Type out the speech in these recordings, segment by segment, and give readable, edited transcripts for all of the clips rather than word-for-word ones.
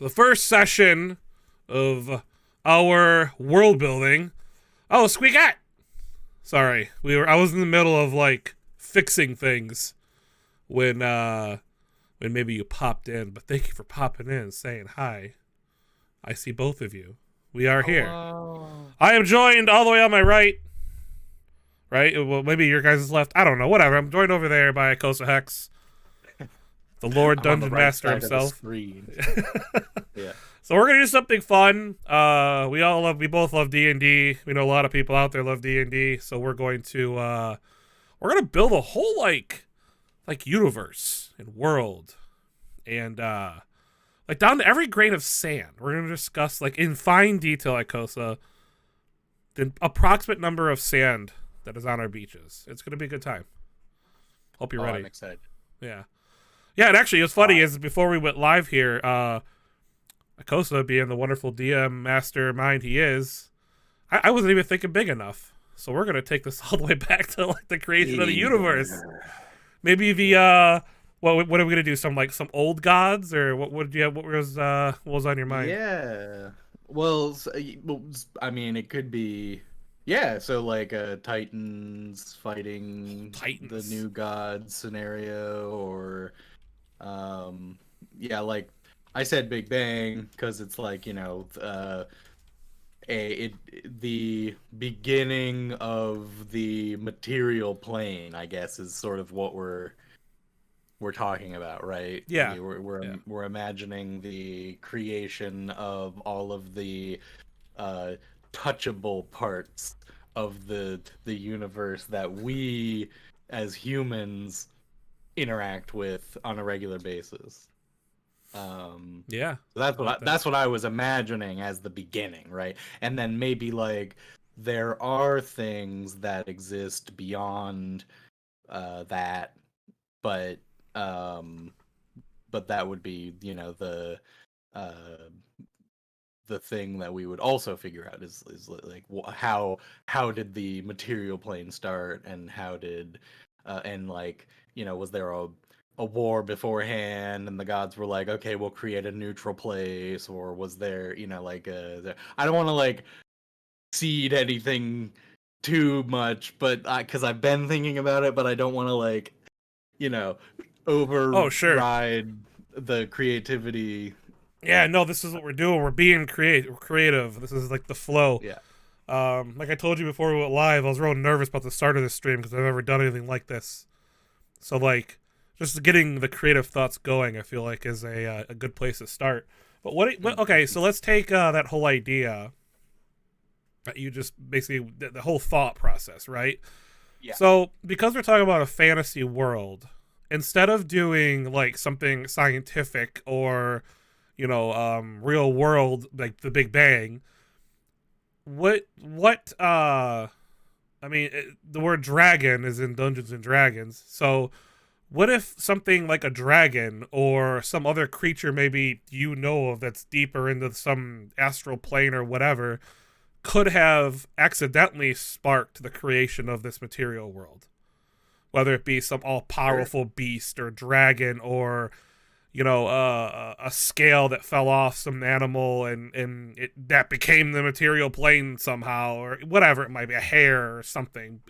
the first session of our world building. Oh, Squeakat! Sorry, I was in the middle of like fixing things when maybe you popped in. But thank you for popping in and saying hi. I see both of you. We are here. Hello. I am joined all the way on my right. Right? Well, maybe your guys' left. I don't know. Whatever. I'm joined over there by Kosa Hex, the Lord I'm on the Dungeon right Master side of the himself. screen. Yeah. So we're gonna do something fun. We both love D&D. We know a lot of people out there love D&D. So we're gonna build a whole like universe and world, and like down to every grain of sand. We're gonna discuss like in fine detail, like Kosa, the approximate number of sand that is on our beaches. It's gonna be a good time. Hope you're Oh, ready. I'm excited. Yeah. Yeah, and actually, what's funny Uh, is before we went live here, Akosa, being the wonderful DM mastermind he is, I wasn't even thinking big enough. So we're gonna take this all the way back to like the creation of the universe. Maybe the what are we gonna do? Some old gods or what do you have, what was on your mind? yeah. Well, I mean, it could be. Yeah, so like Titans fighting the Titans. new god scenario, or yeah, like I said, Big Bang because it's like the beginning of the material plane, I guess, is sort of what we're talking about, right? Yeah. Yeah. We're imagining the creation of all of the uh, touchable parts of the universe that we as humans interact with on a regular basis. Yeah. So that's I like that. that's what I was imagining as the beginning, right? And then maybe like there are things that exist beyond that, but um, but that would be uh the thing that we would also figure out is like how did the material plane start, and how did and like was there a war beforehand and the gods were like, okay, we'll create a neutral place, or was there I don't want to like seed anything too much, but because I've been thinking about it, but I don't want to like you know Oh, sure. override the creativity. Yeah, no, this is what we're doing. We're being creative. This is like the flow. Yeah. Like I told you before we went live, I was real nervous about the start of this stream because I've never done anything like this. So like, just getting the creative thoughts going, I feel like is a good place to start. But okay, so let's take that whole idea that you just basically the whole thought process, right? Yeah. So because we're talking about a fantasy world, instead of doing like something scientific or real world like the Big Bang, what I mean, the word dragon is in Dungeons and Dragons. So, what if something like a dragon or some other creature maybe you know of that's deeper into some astral plane or whatever could have accidentally sparked the creation of this material world? Whether it be some all Sure. powerful beast or dragon or a scale that fell off some animal and that became the material plane somehow, or whatever it might be, a hair or something.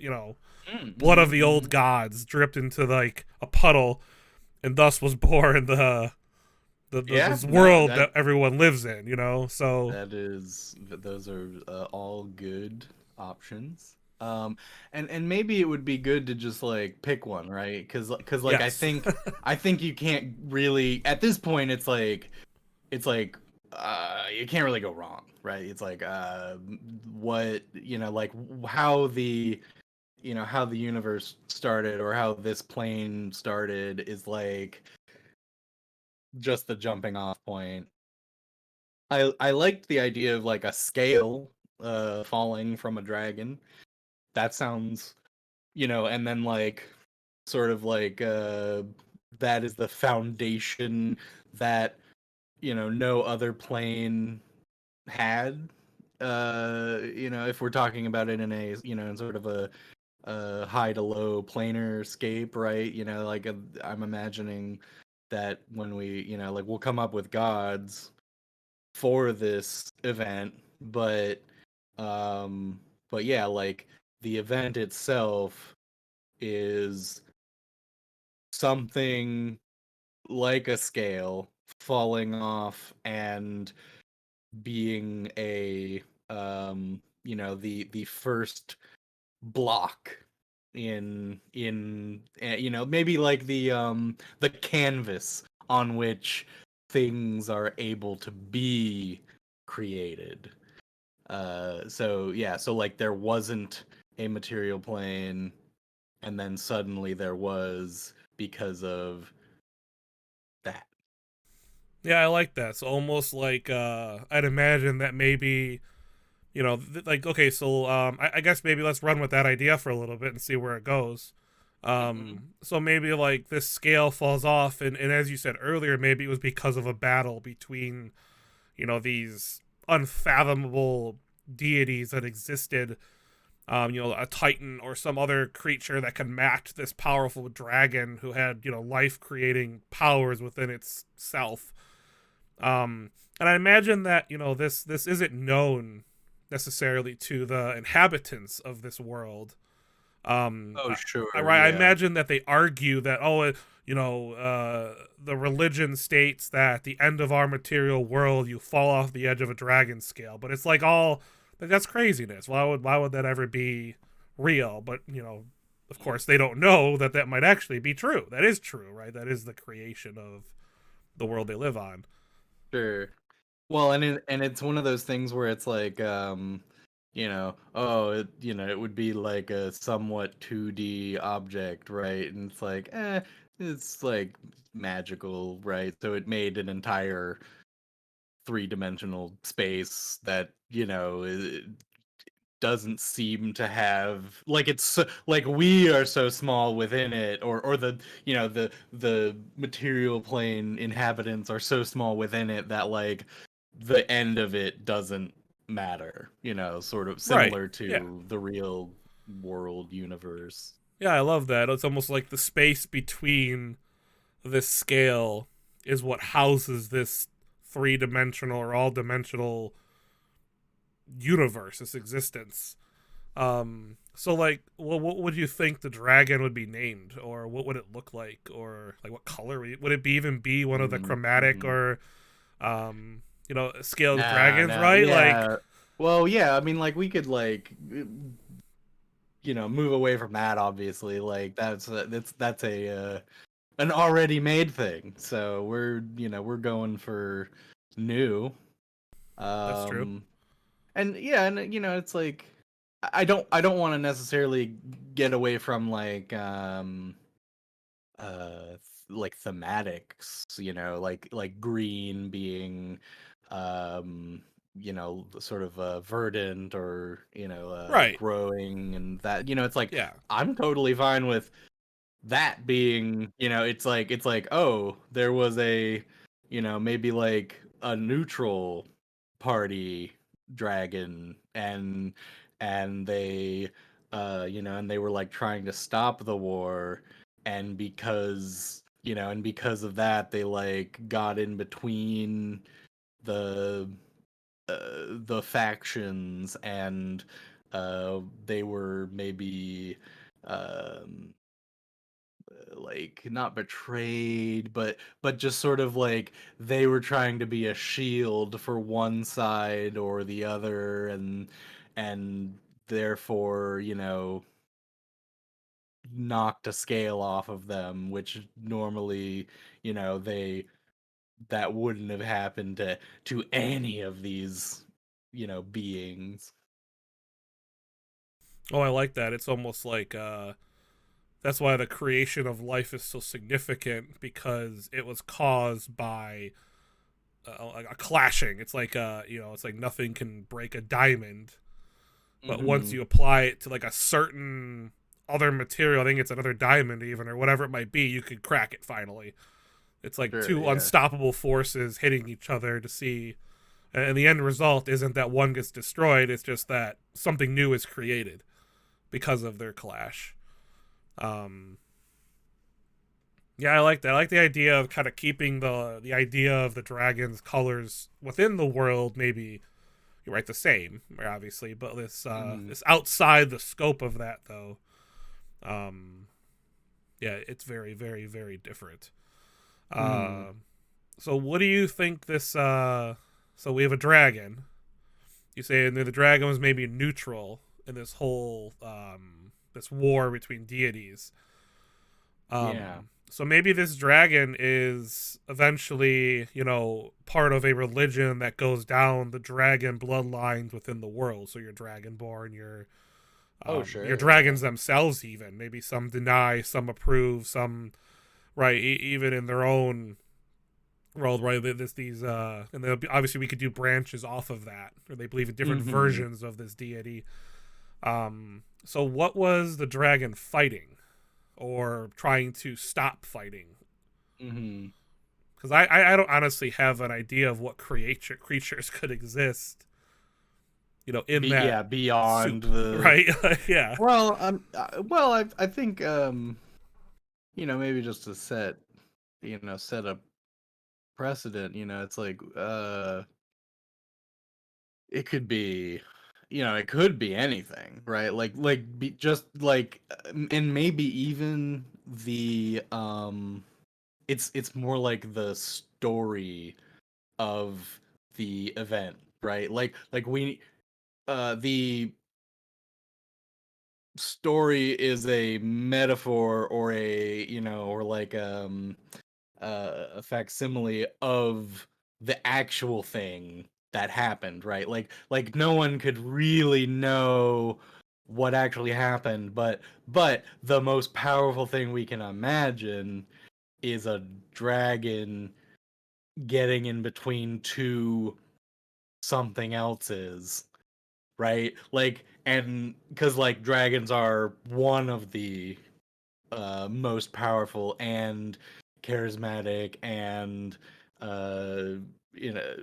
Blood of the old Mm-hmm. gods dripped into like a puddle, and thus was born Yeah, this no, world that everyone lives in. So those are all good options. And maybe it would be good to just like pick one, right? Because like yes, I think you can't really at this point. It's like you can't really go wrong, right? It's like what like how the how the universe started, or how this plane started, is like just the jumping off point. I liked the idea of like a scale falling from a dragon. That sounds, and then like sort of like that is the foundation that no other plane had. If we're talking about it in a in sort of a high to low planar scape, right? I'm imagining that when we like we'll come up with gods, for this event, um but yeah, like the event itself is something like a scale falling off and being a the first block in maybe like the canvas on which things are able to be created. So yeah, so like there wasn't a material plane, and then suddenly there was because of that. Yeah, I like that. So almost like I'd imagine that maybe like okay, so I guess maybe let's run with that idea for a little bit and see where it goes. Hmm. So maybe like this scale falls off, and as you said earlier, maybe it was because of a battle between these unfathomable deities that existed. A titan or some other creature that could match this powerful dragon who had life creating powers within itself. And I imagine that this isn't known necessarily to the inhabitants of this world. Oh, sure, I yeah. imagine that they argue that the religion states that at the end of our material world you fall off the edge of a dragon scale, but it's like that's craziness. Why would that ever be real? But of course they don't know that that might actually be true. That is true, right? That is the creation of the world they live on. Sure. Well, and it's one of those things where it's like, it would be like a somewhat 2D object, right? And it's like, it's like magical, right? So it made an entire three-dimensional space that, doesn't seem to have like like we are so small within it, or the material plane inhabitants are so small within it that like the end of it doesn't matter, sort of Right. similar Yeah. to the real world universe. Yeah, I love that. It's almost like the space between this scale is what houses this three-dimensional or all-dimensional universe, this existence. So like, what would you think the dragon would be named, or what would it look like, or like what color would it be? Even be one of the chromatic Mm-hmm. or scaled Nah, dragons, nah, right? Like, yeah. Well, yeah, I mean, like we could like move away from that, obviously. Like that's a an already made thing, so we're going for new. that's true. um and yeah, and it's like I don't want to necessarily get away from like thematics, like green being sort of verdant, or Right. growing, and that it's like Yeah. I'm totally fine with that being, it's like, oh, there was a maybe like a neutral party dragon, and they and they were like trying to stop the war, and because of that they like got in between the the factions, and they were maybe um like not betrayed, but just sort of like they were trying to be a shield for one side or the other, and therefore knocked a scale off of them, which normally they that wouldn't have happened to any of these beings. Oh, I like that. It's almost like that's why the creation of life is so significant, because it was caused by a clashing. It's like it's like nothing can break a diamond, but once Hmm. you apply it to like a certain other material, I think it's another diamond even, or whatever it might be, you could crack it finally. It's like Sure, two yeah. unstoppable forces hitting each other to see, and the end result isn't that one gets destroyed. It's just that something new is created because of their clash. Um, Yeah, I like that. I like the idea of kind of keeping the idea of the dragon's colors within the world, maybe you're right, the same, obviously, but Mhm. this outside the scope of that though. Um, yeah, it's very, very, very different. Mhm. Uh, so what do you think this? So we have a dragon. You say the dragon was maybe neutral in this whole this war between deities. Yeah. So maybe this dragon is eventually, part of a religion that goes down the dragon bloodlines within the world. So your dragonborn, Oh, your sure. Yeah. dragons themselves, even maybe some deny, some approve, some right, even in their own world, right? And then obviously we could do branches off of that, or they believe in different Mhm. versions of this deity. So what was the dragon fighting? Or trying to stop fighting, Mhm. because I don't honestly have an idea of what creatures could exist, in that Beyond soup, the. right? Yeah. Well, I think maybe just to set a precedent. It's like it could be, it could be anything, right? Just like, and maybe even it's more like the story of the event, right? The story is a metaphor, or a facsimile of the actual thing that happened, right? Like no one could really know what actually happened, but the most powerful thing we can imagine is a dragon getting in between two something else's, right? Like, and because like dragons are one of the most powerful and charismatic and uh you know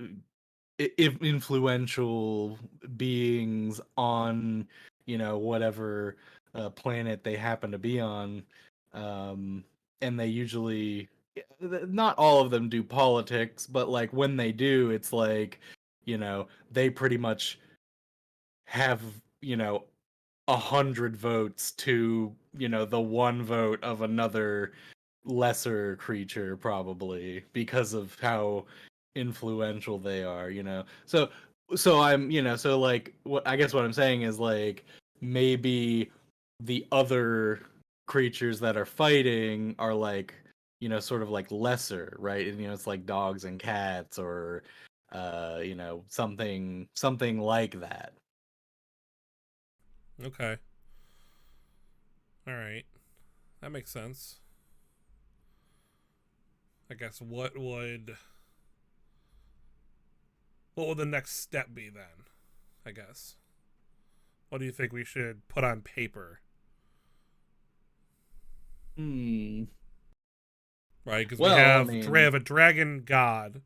influential beings on whatever planet they happen to be on, um and they usually, not all of them do politics, but like when they do, it's like, they pretty much have, 100 votes to the one vote of another lesser creature, probably because of how influential they are, so I'm so like, what I guess what I'm saying is like, maybe the other creatures that are fighting are like, sort of like lesser, right? And it's like dogs and cats, or something like that. Okay. All right. That makes sense. I guess what would the next step be then? I guess. What do you think we should put on paper? Hmm. Right? Because we Well, I have we mean, have a dragon god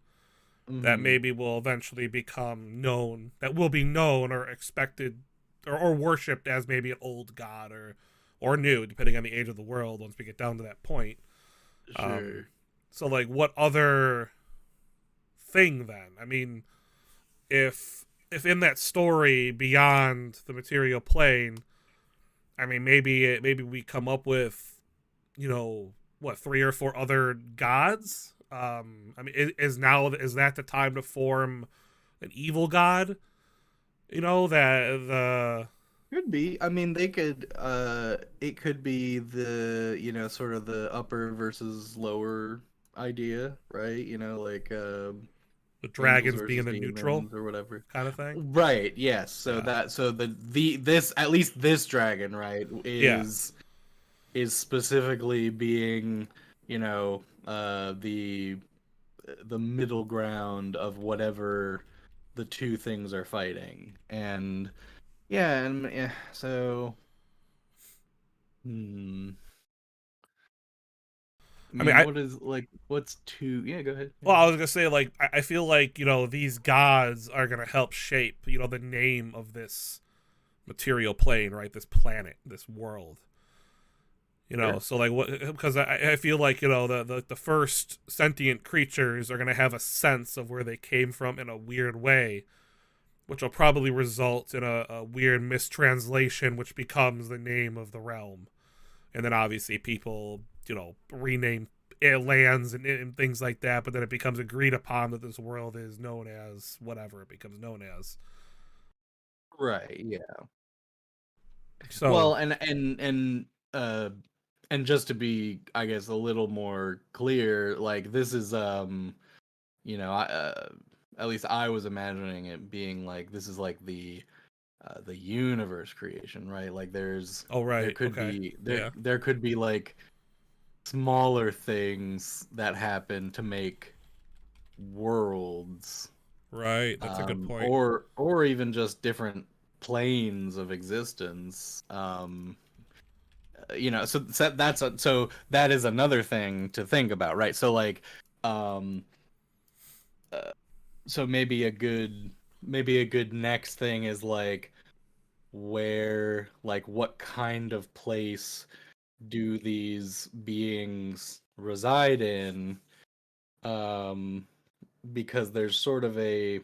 that mhm, maybe will eventually become known, that will be known or expected, or worshipped as maybe an old god, or new, depending on the age of the world. Once we get down to that point, um, sure. so like, what other thing then? I mean, if in that story beyond the material plane, I mean, maybe we come up with, what, three or four other gods. I mean, is that the time to form an evil god? That the Could be. I mean, they could. It could be the sort of the upper versus lower idea, right? Like the angels dragons being versus the neutral demons or whatever. kind of thing. Right. Yes. Yeah. So the this at least this dragon, right, Yeah. is specifically being, the middle ground of whatever the two things are fighting. And yeah, and yeah, so hmm. I I mean, mean, what's two? Yeah, go ahead. Yeah. well, I was gonna say, like, I feel like, these gods are gonna help shape, the name of this material plane, right? This planet, this world. You know, Sure. so like what? Because I feel like you know the first sentient creatures are gonna have a sense of where they came from in a weird way, which will probably result in a weird mistranslation, which becomes the name of the realm. And then obviously people, you know, rename lands and things like that, but then it becomes agreed upon that this world is known as whatever it becomes known as. Right. Yeah. So, Well, uh and just to be, I guess, a little more clear, like this is I at least I was imagining it being like this is like the universe creation, right? Like oh there right, could okay, be yeah, there could be like smaller things that happen to make worlds, right. That's a good point. or even just different planes of existence. So that is another thing to think about, right? So like, um, uh, so maybe a good next thing is like where like what kind of place do these beings reside in? Um, because there's sort of a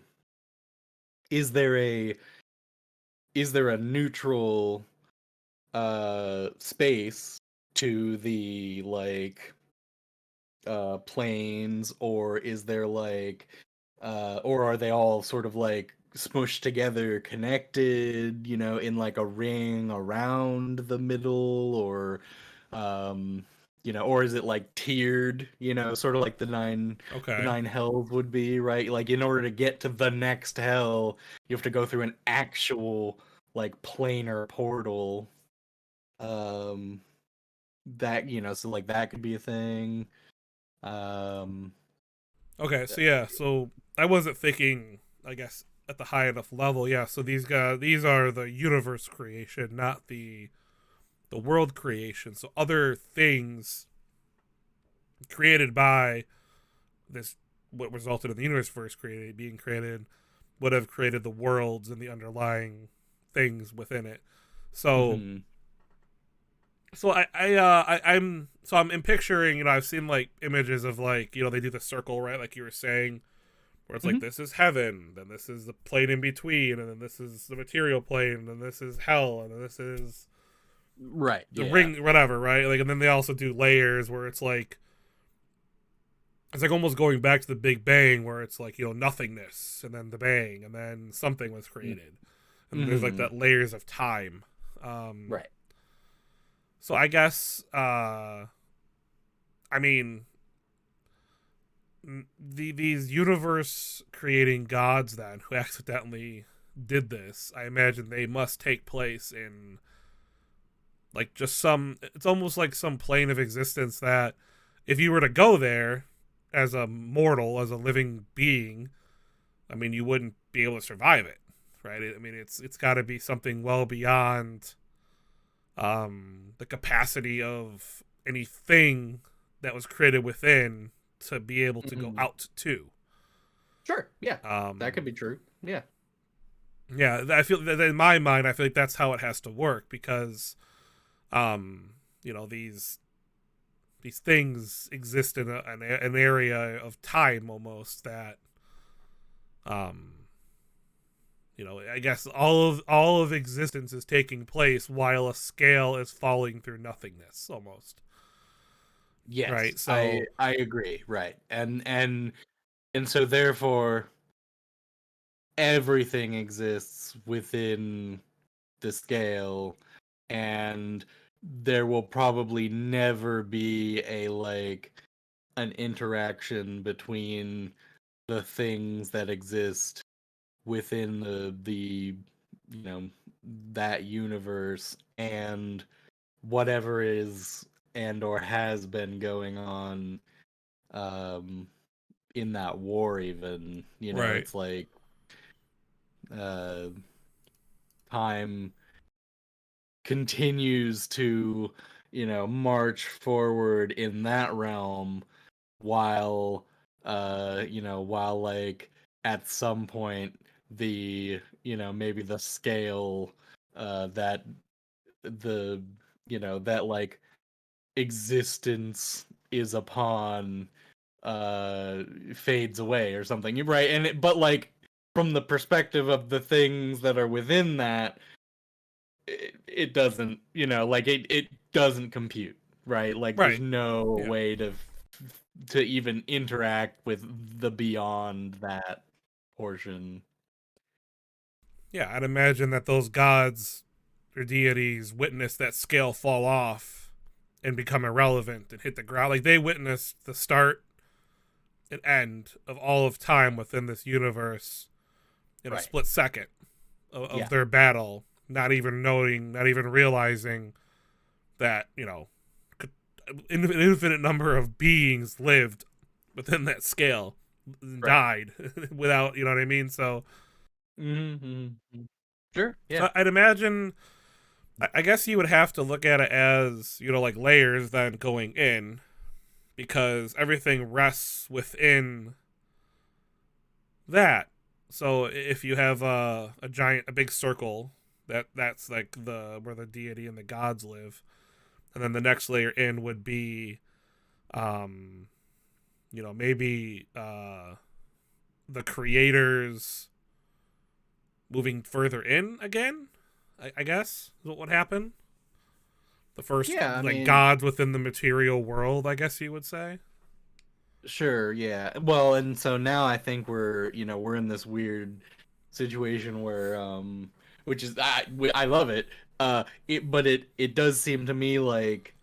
is there a is there a neutral space to the like planes, or is there like or are they all sort of like smushed together, connected, in like a ring around the middle, or um or is it like tiered, sort of like the Okay, nine hells would be, right? Like in order to get to the next hell, you have to go through an actual like planar portal. Um that, so like that could be a thing. Um okay. So yeah, so I wasn't thinking, I guess, at the high enough level. Yeah, so these are the universe creation, not the world creation. So other things created by this, what resulted in the universe first created being created, would have created the worlds and the underlying things within it. So mhm. I'm picturing, you know, I've seen like images of like, you know, they do the circle, right, like you were saying, where it's like Mhm. this is heaven, then this is the plane in between, and then this is the material plane, and then this is hell, and then this is Right. the Yeah. ring, whatever, right? Like, and then they also do layers where it's like almost going back to the Big Bang, where it's like, you know, nothingness, and then the bang, and then something was created, and there's like Mhm. that layers of time. Um, Right. so I guess, I mean, these universe creating gods then who accidentally did this, I imagine they must take place in like just some. It's almost like some plane of existence that, if you were to go there as a mortal, as a living being, I mean, you wouldn't be able to survive it, right? I mean, it's got to be something well beyond the capacity of anything that was created within to be able to go Mhm. out to. Sure. Yeah. That could Um, be true. Yeah. yeah, I feel that in my mind, I feel like that's how it has to work because, um, you know, these things exist in an area of time almost that, um, you know, I guess all of existence is taking place while a scale is falling through nothingness almost, Yes. right? I So I agree. Right. And so therefore everything exists within the scale, and there will probably never be a like an interaction between the things that exist within the you know that universe and whatever is and or has been going on um in that war. Even, right, it's like uh time continues to, march forward in that realm, while while like at some point the, maybe the scale that the that like existence is upon fades away or something, right? But like from the perspective of the things that are within that, it doesn't, like it doesn't compute, right? Like there's Right. no Yeah. way to even interact with the beyond that portion. Yeah, I'd imagine that those gods or deities witnessed that scale fall off and become irrelevant and hit the ground. Like they witnessed the start and end of all of time within this universe in a Right. split second of Yeah. their battle, not even knowing, not even realizing that, an infinite number of beings lived within that scale and Right. died without, you know what I mean? So, Mm-hmm. Sure. Yeah. so I'd imagine, I guess you would have to look at it as, like layers then going in, because everything rests within that. So if you have a big circle, that's like where the deity and the gods live, and then the next layer in would be, um, maybe the creators moving further in again. I guess is what would happen. The first Yeah. I like mean, gods within the material world, I guess you would say. sure. Yeah. Well, and so now I think we're in this weird situation where, which is I love it. But it does seem to me like,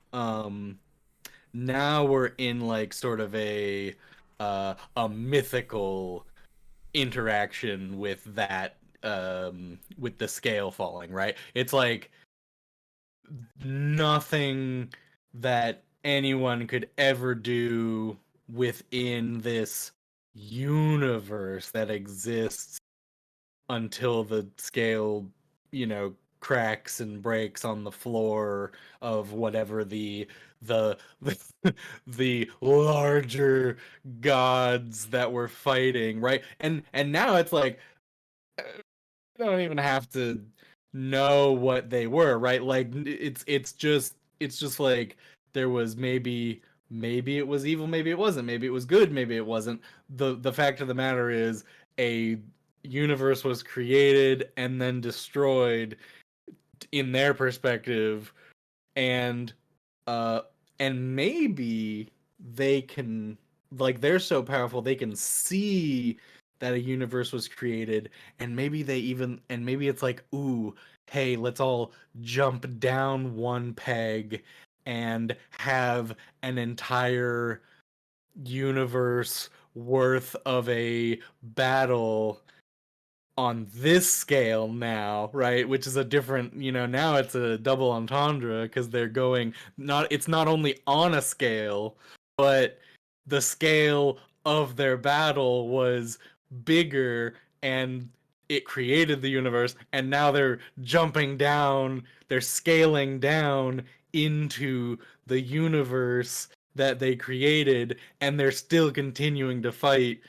now we're in like sort of a mythical interaction with that, with the scale falling, right? It's like nothing that anyone could ever do within this universe that exists until the scale, cracks and breaks on the floor of whatever the the larger gods that we're fighting, right? And now it's like, I don't even have to know what they were, right? Like it's just like there was maybe it was evil, maybe it wasn't, maybe it was good, maybe it wasn't. The fact of the matter is, a universe was created and then destroyed in their perspective, and uh and maybe they can, like, they're so powerful they can see that a universe was created, and maybe it's like, ooh, hey, let's all jump down one peg and have an entire universe worth of a battle on this scale now, right? Which is a different, now it's a double entendre, because they're going, it's not only on a scale, but the scale of their battle was bigger, and it created the universe, and now they're jumping down, they're scaling down into the universe that they created, and they're still continuing to fight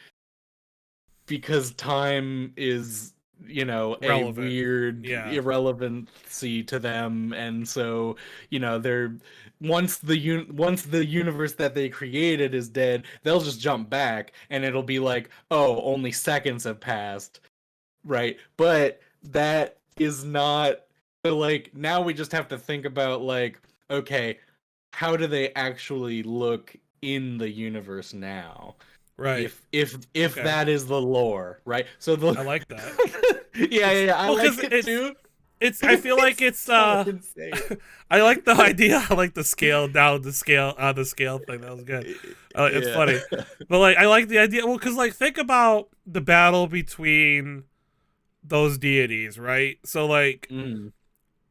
because time is, a Relevant. weird Yeah. irrelevancy to them, and so, they're, once the universe that they created is dead, they'll just jump back and it'll be like, oh, only seconds have passed, right? But that is not, so like now we just have to think about, like, okay, how do they actually look in the universe now, Right. if Okay. that is the lore, right? So I the like that. yeah, yeah, yeah, I Well, because like it too. I feel like It's it's so insane. I like the idea. I like the scale down, the scale thing. That was good. It's Yeah. funny, but like I like the idea. Well, because like think about the battle between those deities, right? So like, Mm,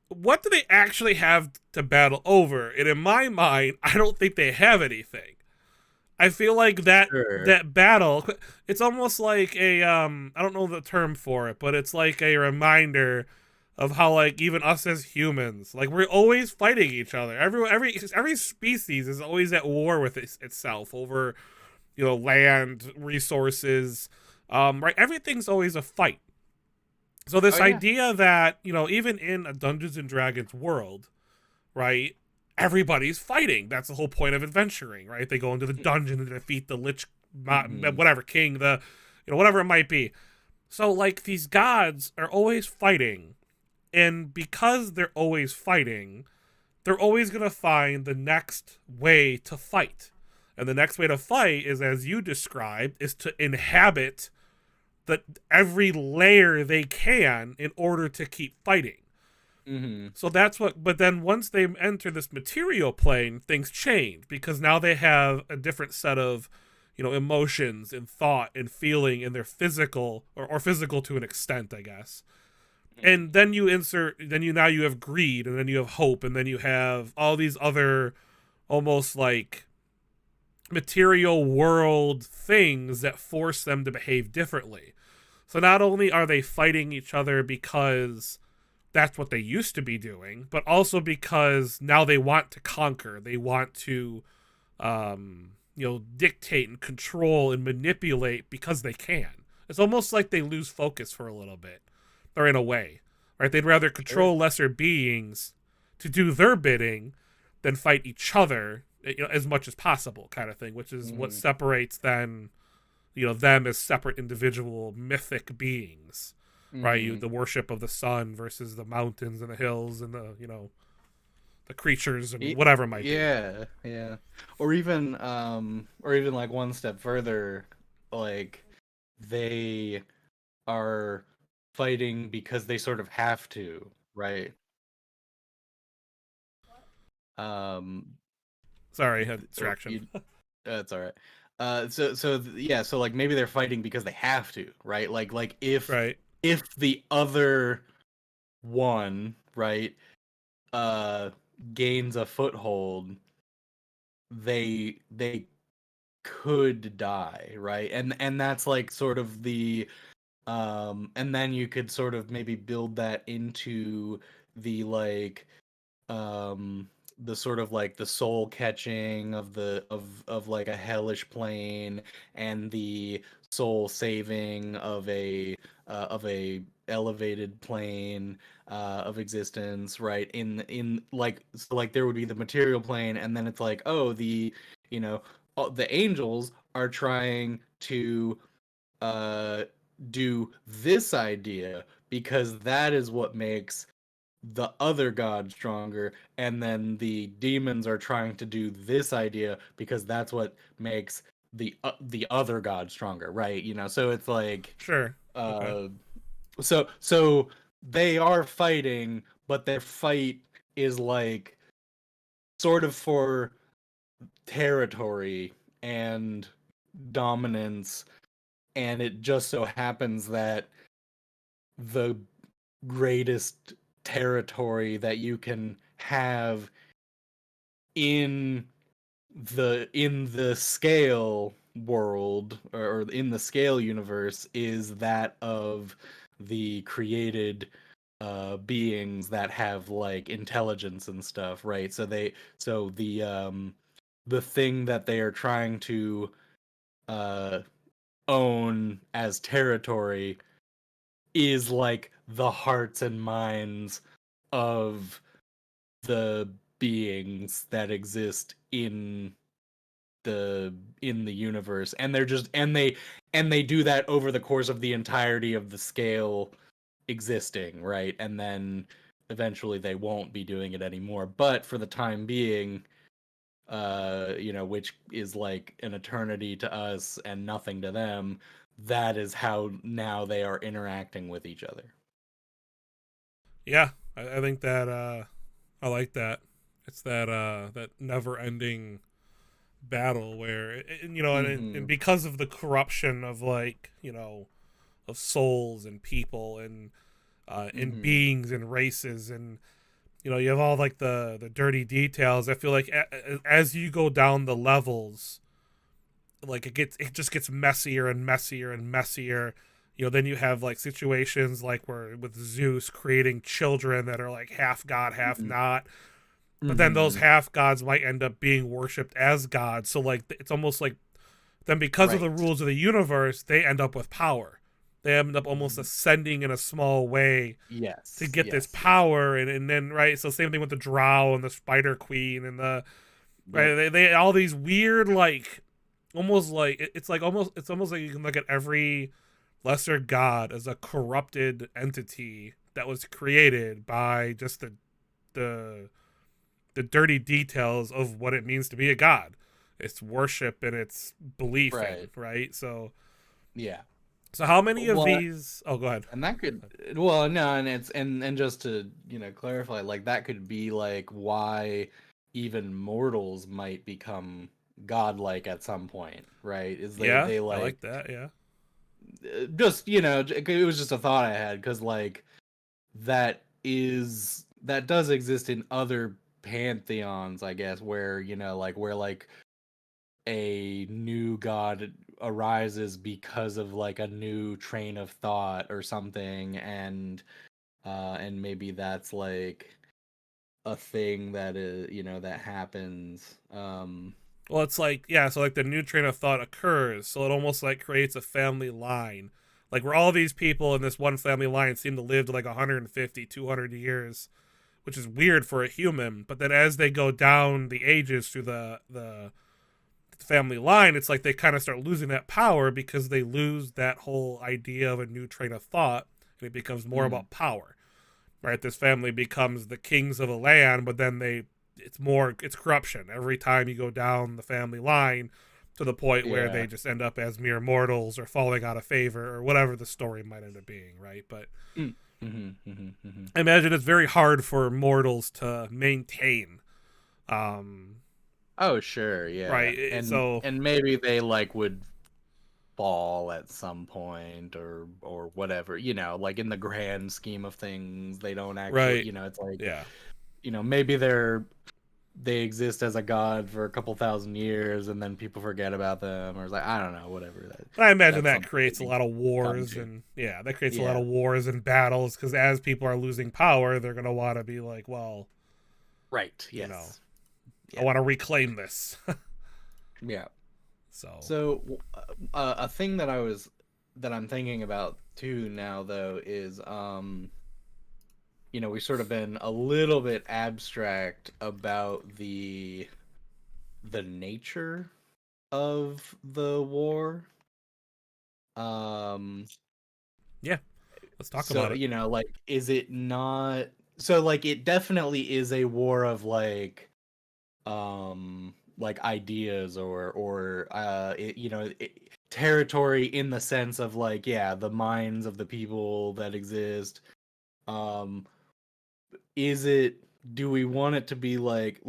what do they actually have to battle over? And in my mind, I don't think they have anything. I feel like sure. that battle, it's almost like a I don't know the term for it, but it's like a reminder of how, like, even us as humans, like, we're always fighting each other. Every species is always at war with itself over, land, resources, right? Everything's always a fight. So Oh this yeah. idea that, even in a Dungeons and Dragons world, right? everybody's fighting. That's the whole point of adventuring, right? They go into the dungeon and defeat the lich, whatever king, whatever it might be. So like these gods are always fighting, and because they're always fighting, they're always gonna find the next way to fight. And the next way to fight is, as you described, is to inhabit every layer they can in order to keep fighting. So that's what, but then once they enter this material plane, things change, because now they have a different set of, emotions and thought and feeling in their physical, or physical to an extent, I guess. And then you now you have greed, and then you have hope, and then you have all these other almost like material world things that force them to behave differently. So not only are they fighting each other because that's what they used to be doing, but also because now they want to conquer. They want to, dictate and control and manipulate because they can. It's almost like they lose focus for a little bit, or in a way, right? They'd rather control lesser beings to do their bidding than fight each other, as much as possible, kind of thing, which is what separates then, them as separate individual mythic beings. Right, the worship of the sun versus the mountains and the hills and the the creatures and whatever it might be. Yeah. Or even like one step further, like they are fighting because they sort of have to, right? Sorry, I had distraction. That's all right. So like maybe they're fighting because they have to, right? Like if the other one, right, gains a foothold, they could die, right? And that's like sort of the and then you could sort of maybe build that into the like the sort of like the soul catching of like a hellish plane, and the soul saving of a elevated plane of existence, right? In like, so like there would be the material plane, and then it's like, oh, the the angels are trying to do this idea because that is what makes the other god stronger, and then the demons are trying to do this idea because that's what makes the other god stronger, right? So it's like, Sure. Okay. So they are fighting, but their fight is like sort of for territory and dominance, and it just so happens that the greatest territory that you can have in the scale world, or in the scale universe, is that of the created beings that have like intelligence and stuff, right? So the thing that they are trying to own as territory is like the hearts and minds of the beings that exist in the universe, and they do that over the course of the entirety of the scale existing, right? And then eventually they won't be doing it anymore, but for the time being, which is like an eternity to us and nothing to them, that is how now they are interacting with each other. Yeah, I think that I like that. It's that that never ending battle where and because of the corruption of like of souls and people and beings and races, and you have all like the dirty details. I feel like as you go down the levels, like it just gets messier and messier and messier. Then you have like situations like where with Zeus creating children that are like half god, half not. But then those half gods might end up being worshipped as gods. So like it's almost like then because of the rules of the universe, they end up with power. they end up almost ascending in a small way to Yes, get this yes, yes. power, and then right. So same thing with the Drow and the Spider Queen and the Yep. right. They all these weird like almost like it's almost like you can look at every lesser god as a corrupted entity that was created by just the the dirty details of what it means to be a god. It's worship and it's belief in, Right. right? So Yeah. how many of Well, these oh go ahead. and that could, well, no, and it's and just to, clarify, like that could be like why even mortals might become godlike at some point, right? Is Yeah, they I like like that, yeah. just, it was just a thought I had, because like that does exist in other pantheons, I guess, where, where like a new god arises because of like a new train of thought or something, and maybe that's like a thing that is, that happens. Well, it's like, yeah, so like the new train of thought occurs, so it almost like creates a family line. Like where all these people in this one family line seem to live to like 150, 200 years, which is weird for a human. But then as they go down the ages through the family line, it's like they kind of start losing that power because they lose that whole idea of a new train of thought, and it becomes more mm, about power. Right? This family becomes the kings of a land, but then it's corruption every time you go down the family line to the point where yeah. they just end up as mere mortals or falling out of favor or whatever the story might end up being, right? But Mm. Mm-hmm. I imagine it's very hard for mortals to maintain. Um, Oh, sure, yeah. right. and So and maybe they like would fall at some point, or whatever, like in the grand scheme of things, they don't actually, right. it's like, Yeah. maybe they exist as a god for a couple thousand years, and then people forget about them, or it's like, I don't know, whatever. I imagine That's that something creates a maybe lot of come wars, to. and yeah, that creates a lot Yeah. of wars and battles because as people are losing power, they're gonna want to be like, well, Right. you know, Yes. I Yeah. want to reclaim this. Yeah. So So a thing that I'm thinking about too now, though, is we've sort of been a little bit abstract about the nature of the war. Um yeah, let's talk so, about it. like, is it not, so like it definitely is a war of like ideas, or territory, in the sense of like, yeah, the minds of the people that exist. um is it, do we want it to be like,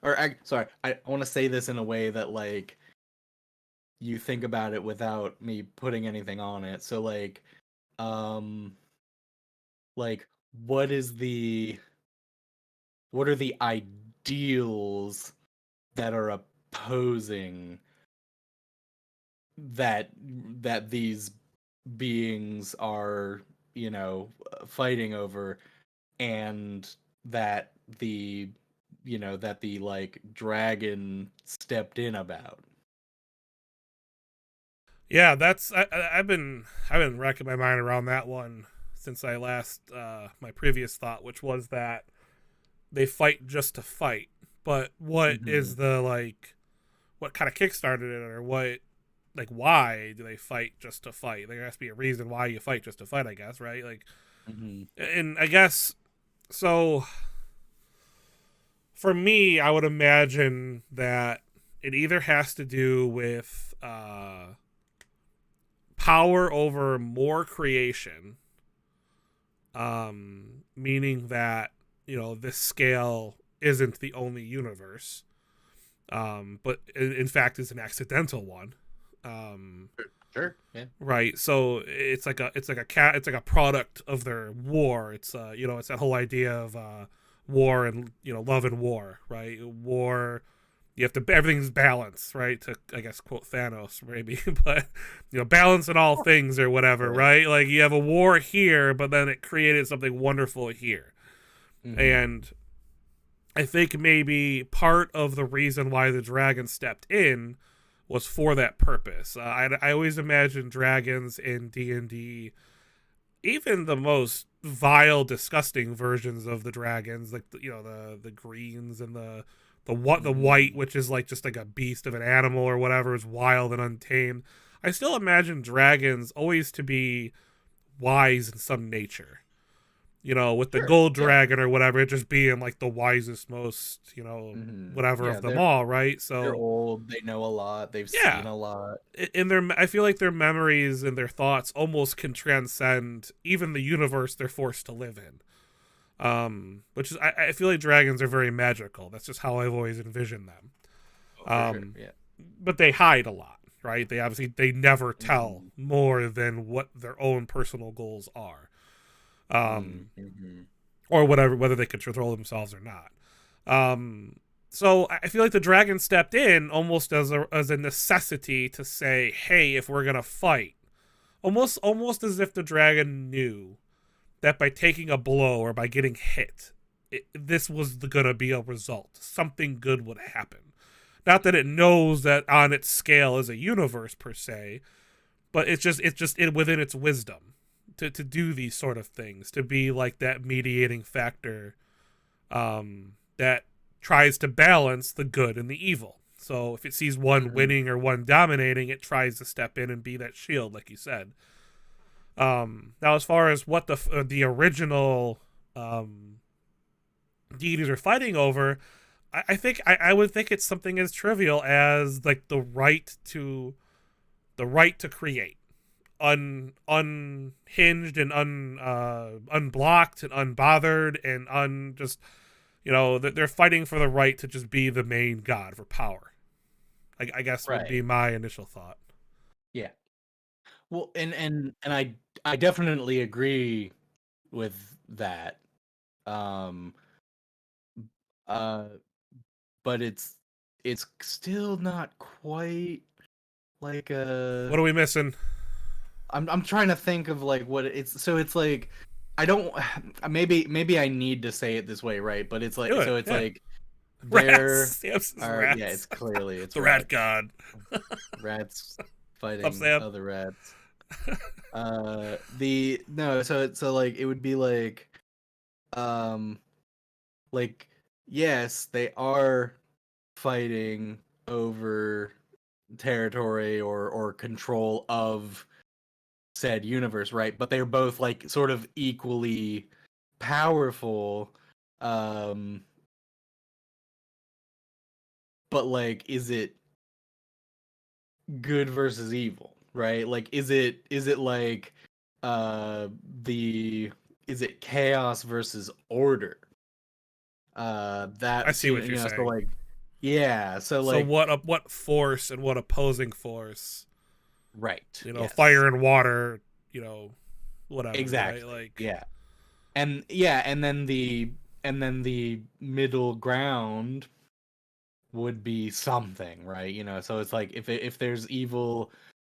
or sorry, I want to say this in a way that like you think about it without me putting anything on it. So um like what is the what are the ideals that are opposing that these beings are, fighting over, and that the like dragon stepped in about. Yeah, that's I've been racking my mind around that one since I last my previous thought, which was that they fight just to fight. But what Mm-hmm. is the like? What kind of kickstarted it, or what? Like, why do they fight just to fight? There has to be a reason why you fight just to fight, I guess, right? Like, Mm-hmm. and I guess so. For me, I would imagine that it either has to do with power over more creation, meaning that this scale isn't the only universe, but in fact is an accidental one. Um, Sure. Yeah. right, so it's like a product of their war. It's it's that whole idea of war and love and war, right? War, you have to, everything's balance, right? To, I guess, quote Thanos maybe, but balance in all things or whatever, Right. right? Like you have a war here, but then it created something wonderful here. Mm-hmm. And I think maybe part of the reason why the dragon stepped in was for that purpose. I always imagine dragons in D&D, even the most vile, disgusting versions of the dragons, like the greens and the white, which is like just like a beast of an animal or whatever, is wild and untamed. I still imagine dragons always to be wise in some nature. With the Sure. gold Yeah. dragon or whatever, it just being like the wisest, most, whatever Yeah, of them all, right? they're So old. They know a lot. They've yeah, seen a lot. I feel like their memories and their thoughts almost can transcend even the universe they're forced to live in. Which is, I feel like dragons are very magical. That's just how I've always envisioned them. Oh, for sure. Yeah. But they hide a lot, right? They never tell Mhm. more than what their own personal goals are. Mm-hmm. Or whatever, whether they control themselves or not. So I feel like the dragon stepped in almost as a necessity to say, hey, if we're gonna fight, almost as if the dragon knew that by taking a blow or by getting hit, this was gonna be a result. Something good would happen. Not that it knows that on its scale as a universe per se, but it's just within its wisdom to do these sort of things, to be like that mediating factor that tries to balance the good and the evil. So if it sees one winning or one dominating, it tries to step in and be that shield, like you said. Now, as far as what the original deities are fighting over, I think I would think it's something as trivial as like the right to create, unhinged and unblocked and unbothered and just they're fighting for the right to just be the main god for power. I guess would be my initial thought. Yeah. Well, and I definitely agree with that. Um uh but it's still not quite like What are we missing? I'm trying to think of like what it's like I don't maybe I need to say it this way, right? But it's like like they're Rats. Sam's are yeah, rats. it's clearly it's the rat god. rats fighting Up, Sam? other rats. So like it would be um like yes, they are fighting over territory or control of said universe, right? But they're both like sort of equally powerful. But like is it good versus evil, right? Like is it like the is it chaos versus order? I That's see what you're so saying. like yeah, so So like what force and what opposing force? right. Yes. Fire and water. Whatever. Exactly. Right? Like Yeah. And then the middle ground would be something, right? So it's like if there's evil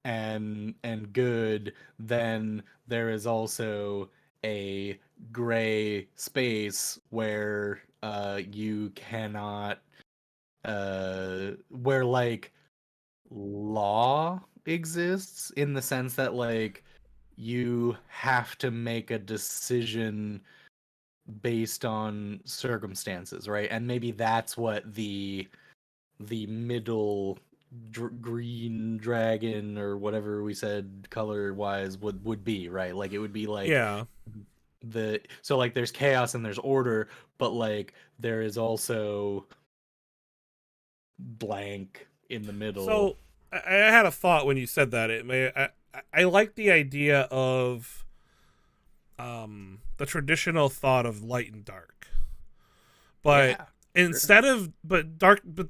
and good, then there is also a gray space where you cannot where like law exists in the sense that like you have to make a decision based on circumstances, right? And maybe that's what the middle green dragon or whatever we said color wise would be, right? Like it would be like yeah. so like there's chaos and there's order, but like there is also blank in the middle. So I had a thought when you said that. I like the idea of the traditional thought of light and dark, but Yeah, instead of but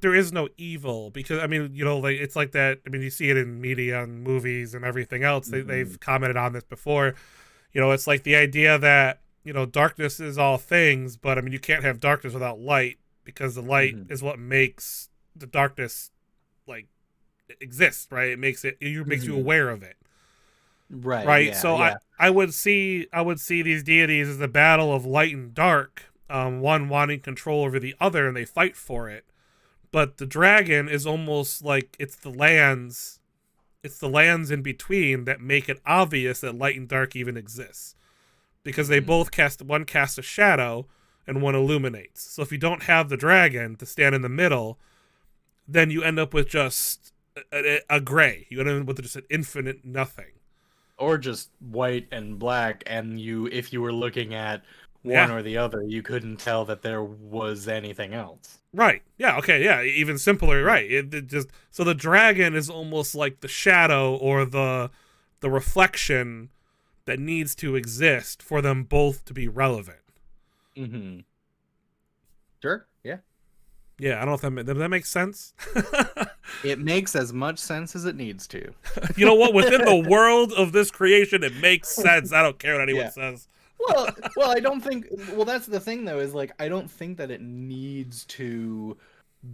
there is no evil, because I mean like it's like that. I mean you see it in media and movies and everything else. They've commented on this before. It's like the idea that darkness is all things, but I mean you can't have darkness without light, because the light is what makes the darkness like exist, right? It makes you aware of it, right? Yeah, So yeah. I would see these deities as a battle of light and dark, one wanting control over the other, and they fight for it. but the dragon is almost like it's the lands in between that make it obvious that light and dark even exists, because they both cast a shadow and one illuminates. So if you don't have the dragon to stand in the middle, then you end up with just a gray. You end up with just an infinite nothing. Or just white and black, and if you were looking at one Yeah. or the other, you couldn't tell that there was anything else. Right. Yeah. Okay. Yeah. Even simpler. Right. It just so the dragon is almost like the shadow or the reflection that needs to exist for them both to be relevant. Mm-hmm. Sure. Yeah. Yeah. I don't know if that makes sense. It makes as much sense as it needs to. You know what? Within the world of this creation, it makes sense. I don't care what anyone Yeah. says. Well, I don't think. Well, that's the thing, though, is like I don't think that it needs to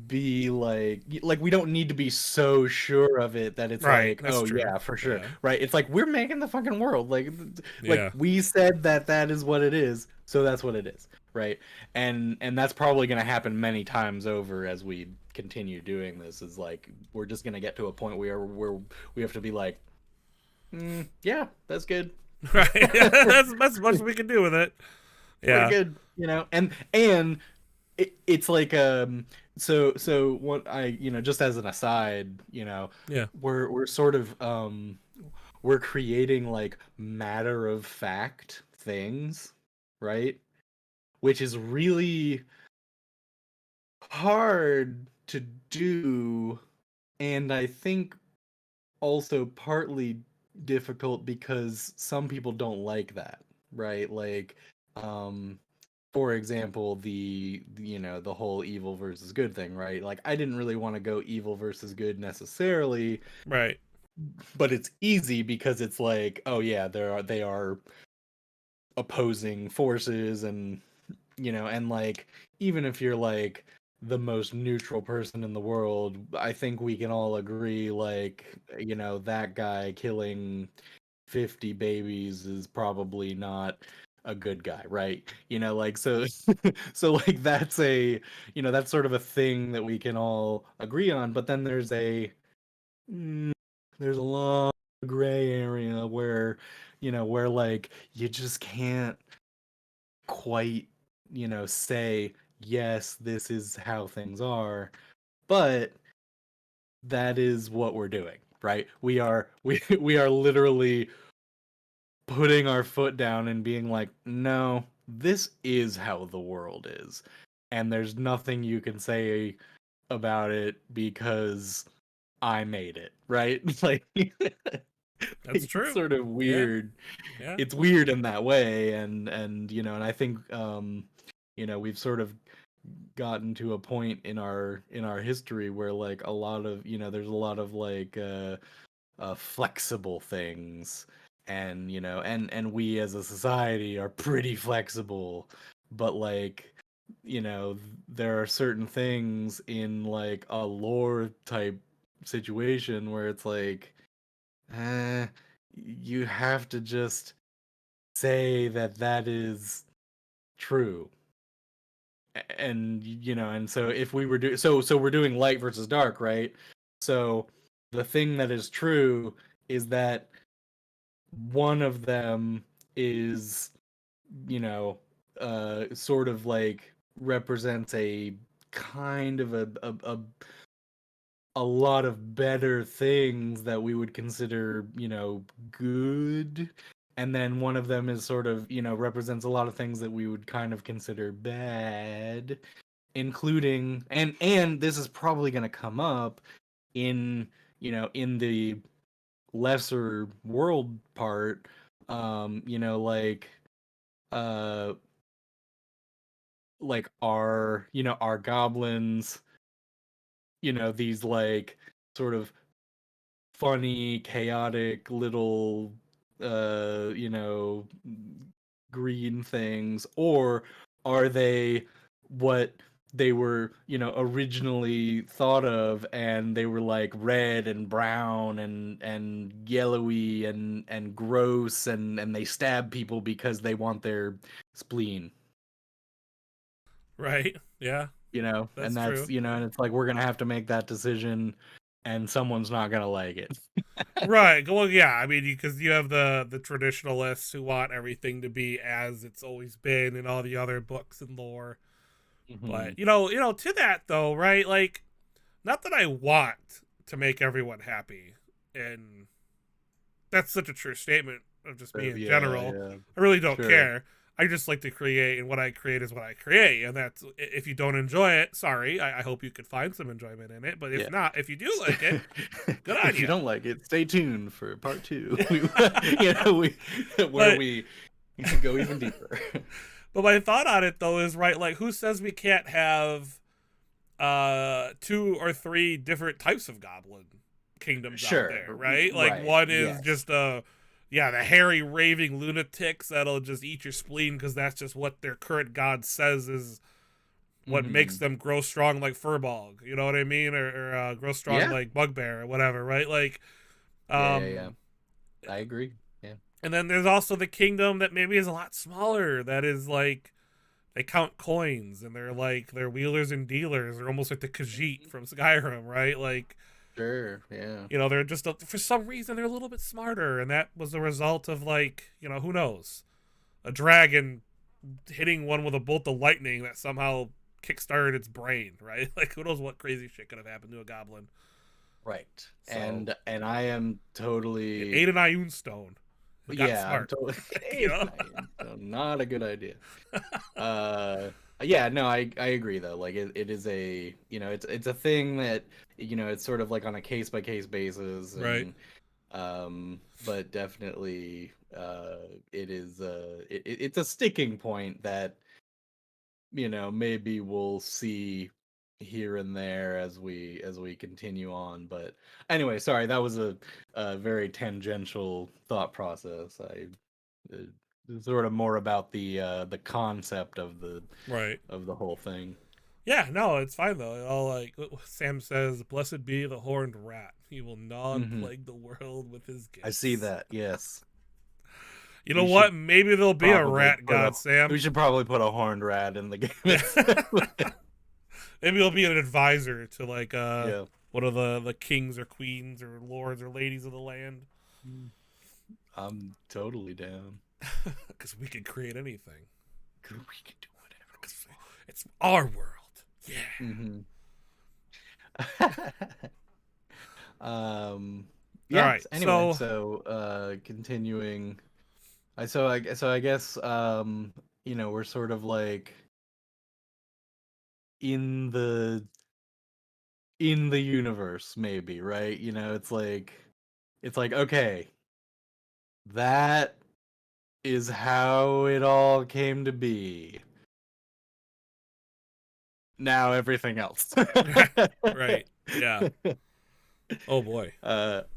be like we don't need to be so sure of it that it's Right. like, That's oh true. yeah, for sure, Yeah. right? It's like we're making the fucking world, like Yeah. we said that is what it is, so that's what it is, right? And that's probably going to happen many times over as we continue doing this. Is like we're just going to get to a point where we have to be like, yeah, that's good. Right. That's as much as we can do with it. We're Yeah. good, and it's like so what I just as an aside, Yeah. we're sort of we're creating like matter of fact things, right? Which is really hard to do, and I think also partly difficult because some people don't like that, right? Like um for example, the whole evil versus good thing, right? Like I didn't really want to go evil versus good necessarily, Right. but it's easy because it's like, oh yeah, they are opposing forces, and like even if you're like the most neutral person in the world, I think we can all agree like, that guy killing 50 babies is probably not a good guy, right? Like so so like that's sort of a thing that we can all agree on, but then mm, there's a long gray area where where like you just can't quite say yes, this is how things are, but that is what we're doing, right? We are literally putting our foot down and being like, no, this is how the world is, and there's nothing you can say about it because I made it, right? Like That's it's true. sort of Yeah. weird. Yeah. It's weird in that way, and I think we've sort of gotten to a point in our history where like a lot of there's a lot of like flexible things, and and we as a society are pretty flexible, but like there are certain things in like a lore type situation where it's like, eh, you have to just say that that is true. And and so if we were so we're doing light versus dark, right? So the thing that is true is that one of them is sort of like represents a kind of a lot of better things that we would consider good, and then one of them is sort of represents a lot of things that we would kind of consider bad, including, and this is probably going to come up in in the lesser world part, uh like our goblins, these like sort of funny chaotic little green things, or are they what they were originally thought of, and they were like red and brown and yellowy and gross, and they stab people because they want their spleen. Right. Yeah. and true. that's, and it's like we're gonna have to make that decision, and someone's not gonna like it. Right. Well, yeah. I mean, because you have the traditionalists who want everything to be as it's always been in all the other books and lore. Hmm. But to that though, right? Like, not that I want to make everyone happy, and that's such a true statement of just me in Yeah, general. yeah, I really don't sure. care. I just like to create, and what I create is what I create. And that's, if you don't enjoy it, sorry. I hope you could find some enjoyment in it. But if Yeah. not, if you do like it, good on If you you. don't like it, stay tuned for part two. Where But we go even deeper. but my thought on it though is, right, like, who says we can't have 2 or 3 different types of goblin kingdoms out Sure. there, right? Like, Right. one is Yes. just the hairy raving lunatics that'll just eat your spleen because that's just what their current god says is what makes Hmm. them grow strong like Furball, you know what I mean, or grow strong Yeah. like Bugbear or whatever, right? Like, Yeah. um, I agree. Yeah. and then there's also the kingdom that maybe is a lot smaller. That is like, they count coins and they're wheelers and dealers. They're almost like the Khajiit from Skyrim, right? Like, Sure. Yeah. they're just for some reason they're a little bit smarter, and that was the result of, like, who knows, a dragon hitting one with a bolt of lightning that somehow kickstarted its brain, right? Like, who knows what crazy shit could have happened to a goblin. Right. So, And I am it totally. ate an Ioun stone. It got Yeah, I'm smart. totally. you know? So not a good idea. Uh, yeah, no, I agree though. Like it is a, it's a thing that, it's sort of like on a case by case basis, Right. and but definitely it is it's a sticking point that, maybe we'll see here and there as we continue on. But anyway, sorry, that was a very tangential thought process. Sort of more about the concept Right. of the whole thing. Yeah, no, it's fine though. All, like Sam says, "Blessed be the horned rat; he will gnaw and Hmm. plague the world with his I see gifts." that. Yes, You know we what? should Maybe there'll be a probably rat god, we Sam. should probably put a horned rat in the game itself. Maybe he'll be an advisor to, like, Yeah. one of the kings or queens or lords or ladies of the land. I'm totally down. Because we can create anything. We can do whatever. 'Cause it's our world. Yeah. Mm-hmm. All Yeah. right. Anyway, So, so continuing. I guess we're sort of like in the universe, maybe, right? It's like okay, that is how it all came to be. Now everything else. right. Yeah. Oh boy.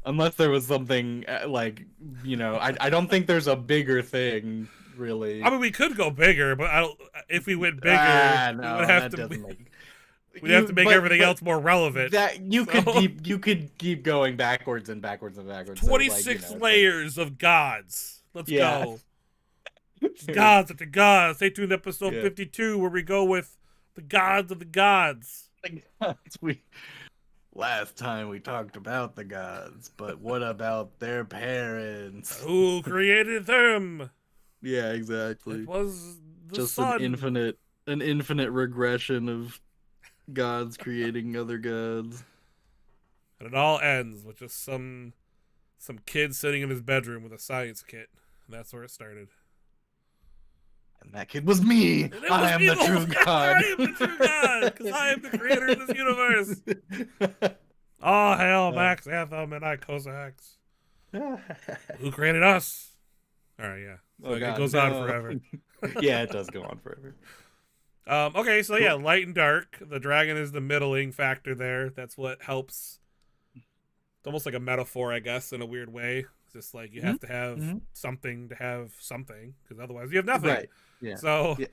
Unless there was something like, I don't think there's a bigger thing really. I mean, we could go bigger, but I don't. If we went bigger, we would No, have that to. doesn't make. We'd have to make everything But else more relevant. that you So, could keep going backwards and backwards and backwards. So, 26 layers of gods. Let's yeah. go. Gods after gods. Stay tuned to episode Yeah. 52, where we go with the gods of the gods. we last time we talked about the gods, but what about their parents? Who created them? Yeah, exactly. It was the Just sun. an infinite regression of gods creating other gods. And it all ends with just some kid sitting in his bedroom with a science kit. And that's where it started. And that kid was me. And it I was am me the true god. I am the true god, because I am the creator of this universe. Oh, hail Max Anthem and Icosax. Who created us? All right, yeah. So it goes on forever. Yeah, it does go on forever. Okay, so yeah, light and dark. The dragon is the middling factor there. That's what helps. It's almost like a metaphor, I guess, in a weird way. It's just like you have to have something to have something, because otherwise you have nothing. Right. Yeah. So, yeah.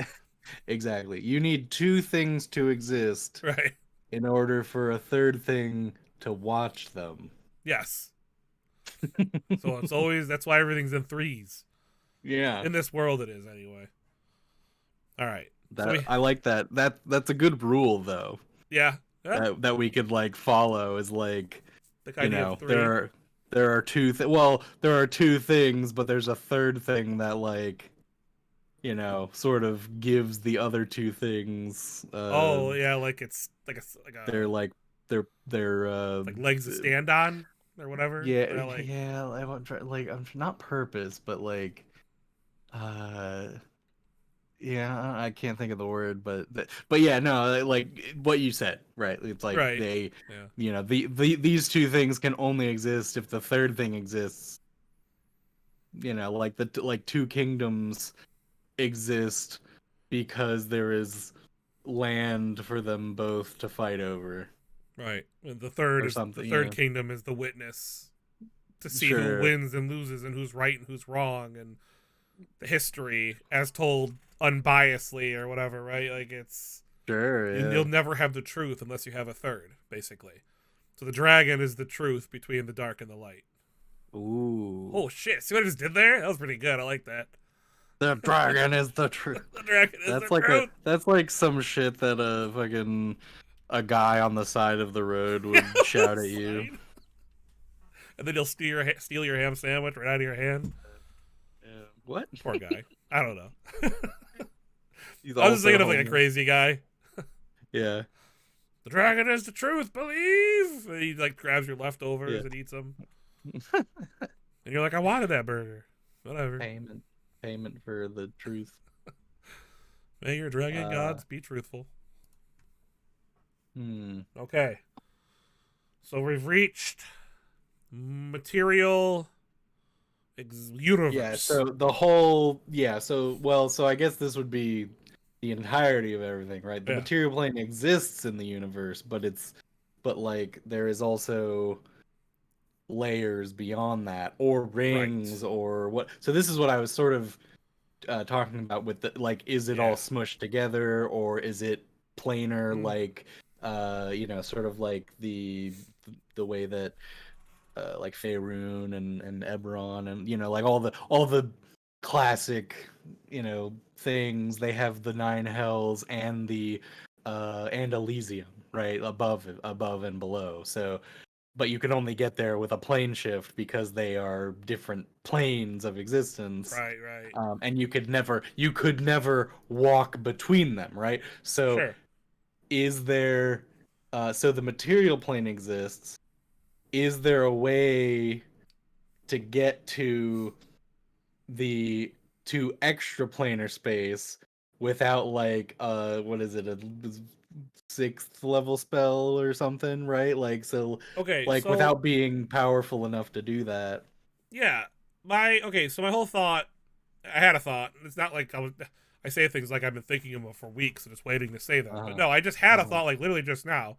Exactly. You need two things to exist right. in order for a third thing to watch them. Yes. So it's always, that's why everything's in threes. Yeah. In this world it is, anyway. All right. So That I like that. That's a good rule though. yeah, yeah, That we could like follow is like, the you idea of know, three. there are there are two things, but there's a third thing that like, you know, sort of gives the other two things Oh yeah, like it's like they're a like they're like legs to stand on or whatever. yeah, Right, like yeah, I'm not purpose, but like uh yeah, I can't think of the word, but yeah, no, like what you said, right? It's like right. they, Yeah. you know, these two things can only exist if the third thing exists. You know, like like two kingdoms exist because there is land for them both to fight over Right. And or the something. third Yeah, kingdom is the witness to see who sure, wins and loses and who's right and who's wrong and the history as told unbiasedly or whatever, right? Like it's sure, you'll yeah. never have the truth unless you have a third, basically. So the dragon is the truth between the dark and the light. Ooh, Oh shit! See what I just did there? That was pretty good. I like that. the dragon is the truth. The dragon is the truth. That's like some shit that fucking a guy on the side of the road would shout at you. And then he'll steal your ham sandwich right out of your hand. What? Poor guy. I don't know. He's I was just also thinking of like a homeless. crazy guy. Yeah. The dragon is the truth, believe. And he like grabs your leftovers Yeah. and eats them. And you're like, I wanted that burger. Whatever. Payment for the truth. May your dragon Uh, gods be truthful. hmm. Okay. So we've reached material universe. Yeah, so the whole so I guess this would be the entirety of everything, right? The Yeah. material plane exists in the universe, but like there is also layers beyond that or rings Right. or what. So this is what I was sort of talking about with the like, is it all Yeah. smushed together or is it planar, Mm. like you know, sort of like the way that like Faerun and Eberron and, you know, like all the classic, you know, things. They have the nine hells and the and Elysium, right, above and below. So but you can only get there with a plane shift because they are different planes of existence. Right, right. And you could never walk between them, right? So Sure. is there so the material plane exists. Is there a way to get the to extra planar space without like what is it, a sixth level spell or something, right? Like so Okay, like so without being powerful enough to do that. yeah. So my whole thought I had a thought. It's not like I say things like I've been thinking of them for weeks and just waiting to say them. But Uh-huh. no, I just had a Uh-huh. thought like literally just now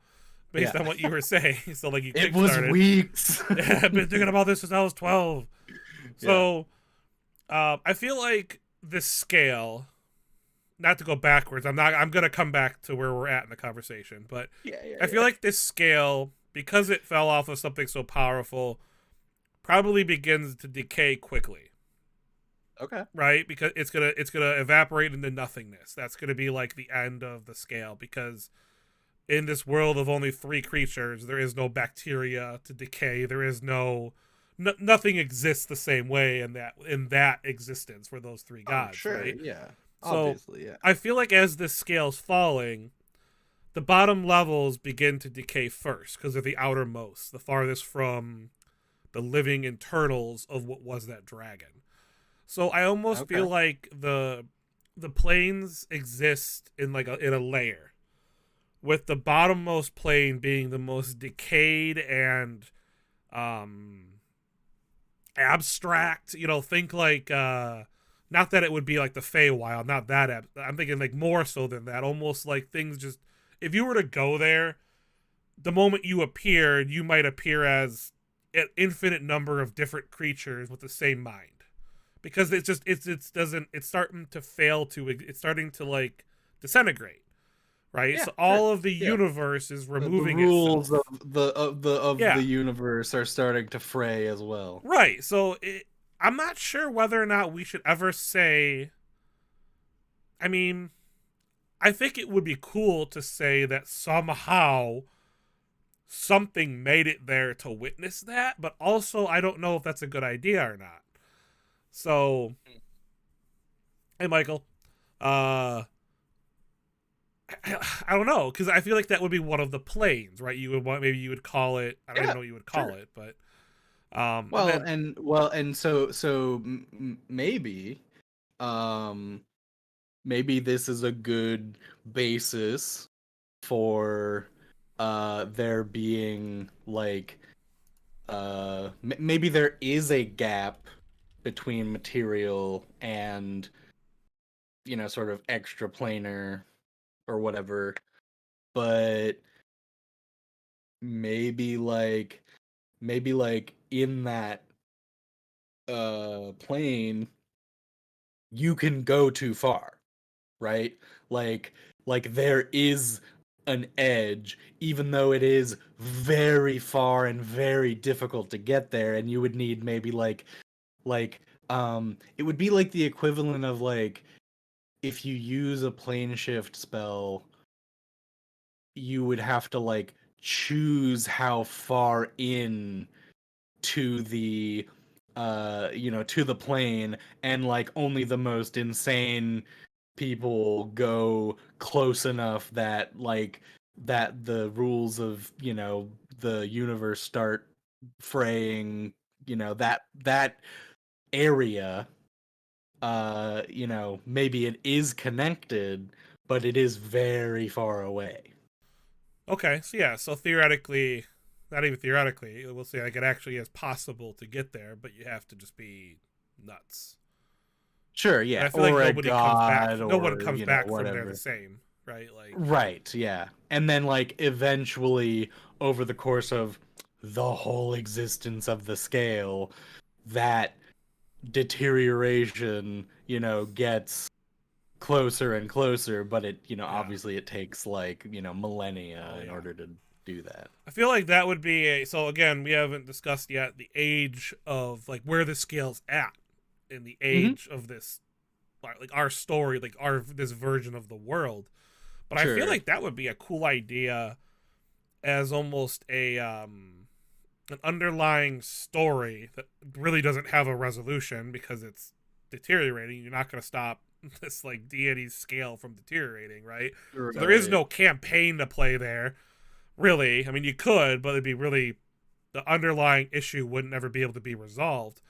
based Yeah. on what you were saying. So like you It was kickstarted. weeks. I've been thinking about this since I was 12. Yeah. So I feel like this scale, not to go backwards, I'm gonna come back to where we're at in the conversation, but Yeah, yeah, I feel yeah. like this scale, because it fell off of something so powerful, probably begins to decay quickly. Okay. Right? Because it's gonna evaporate into nothingness. That's gonna be like the end of the scale, because in this world of only three creatures, there is no bacteria to decay. There is nothing exists the same way in that existence for those three Oh, gods, sure. right? Yeah. So Obviously, yeah. I feel like as this scale's falling, the bottom levels begin to decay first because they're the outermost, the farthest from the living internals of what was that dragon. So I almost Okay. feel like the planes exist in in a layer, with the bottommost plane being the most decayed and abstract. You know, think like not that it would be like the Feywild, not that I'm thinking like more so than that. Almost like things just, if you were to go there, the moment you appeared, you might appear as an infinite number of different creatures with the same mind. Because it's starting to fail to, it's starting to like disintegrate, right? Yeah, So sure. all of the Yeah. universe is The removing rules itself. of Yeah, the universe are starting to fray as well. right. So I'm not sure whether or not we should ever say. I mean, I think it would be cool to say that somehow something made it there to witness that, but also I don't know if that's a good idea or not. So, hey, Michael, uh, I don't know because I feel like that would be one of the planes, right? You would want maybe you would call it. I don't even Yeah, know what you would call sure. it, but and Well, then and so maybe, um, maybe this is a good basis for there being like maybe there is a gap between material and sort of extra planar or whatever, but maybe like in that plane you can go too far, right? like there is an edge, even though it is very far and very difficult to get there, and you would need maybe like it would be like the equivalent of like if you use a plane shift spell, you would have to like choose how far in to the to the plane, and like only the most insane people go close enough that the rules of the universe start fraying, that area. Maybe it is connected, but it is very far away. okay, so yeah, so theoretically, not even theoretically, we'll say like it actually is possible to get there, but you have to just be nuts. Sure, And yeah, I feel like or a nobody comes back. god, No one or comes back from there the whatever. same, right? Like, Right, yeah. And then like eventually over the course of the whole existence of the scale, that deterioration, gets closer and closer, but it, yeah, obviously it takes like, millennia oh in yeah. order to do that. I feel like that would be a. So again, we haven't discussed yet the age of like where the scale's at in the Mhm. age of this, like our story, like our this version of the world. But I feel Sure. like that would be a cool idea as almost a an underlying story that really doesn't have a resolution because it's deteriorating. You're not going to stop this like deity scale from deteriorating, right? So there is Right. no campaign to play there, really. I mean, you could, but it'd be really the underlying issue wouldn't ever be able to be resolved.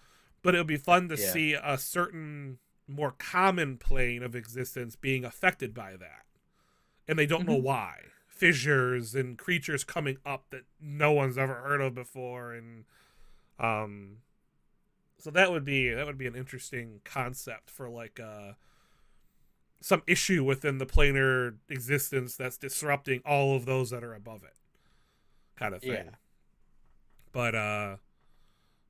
But it would be fun to Yeah. see a certain more common plane of existence being affected by that, and they don't know Mhm. why. Fissures and creatures coming up that no one's ever heard of before, and um, so that would be an interesting concept for like some issue within the planar existence that's disrupting all of those that are above it, kind of Yeah. thing. But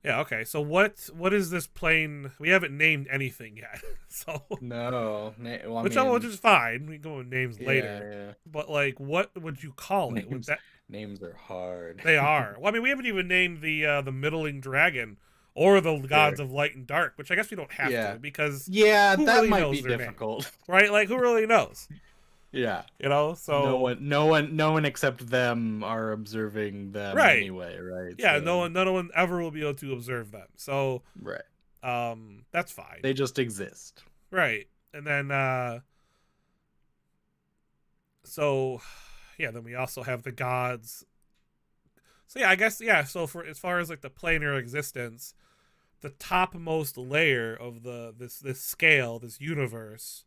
yeah, okay. So what is this plane? We haven't named anything yet, so No. Well, I which mean, is fine. We can go with names yeah, later. yeah. But like, what would you call it? Would Names that names are hard. they are? Well, I mean, we haven't even named the middling dragon or the gods Sure. of light and dark, which I guess we don't have Yeah. to because Yeah, who that really might knows be their name, difficult. right? Like, who really knows? Yeah. You know? So No one except them are observing them right, anyway, right? yeah. So, No one ever will be able to observe them. So right. that's fine, They just exist. right? And then so yeah, then we also have the gods. So yeah, I guess yeah. So for as far as like the planar existence, the topmost layer of the this scale, this universe,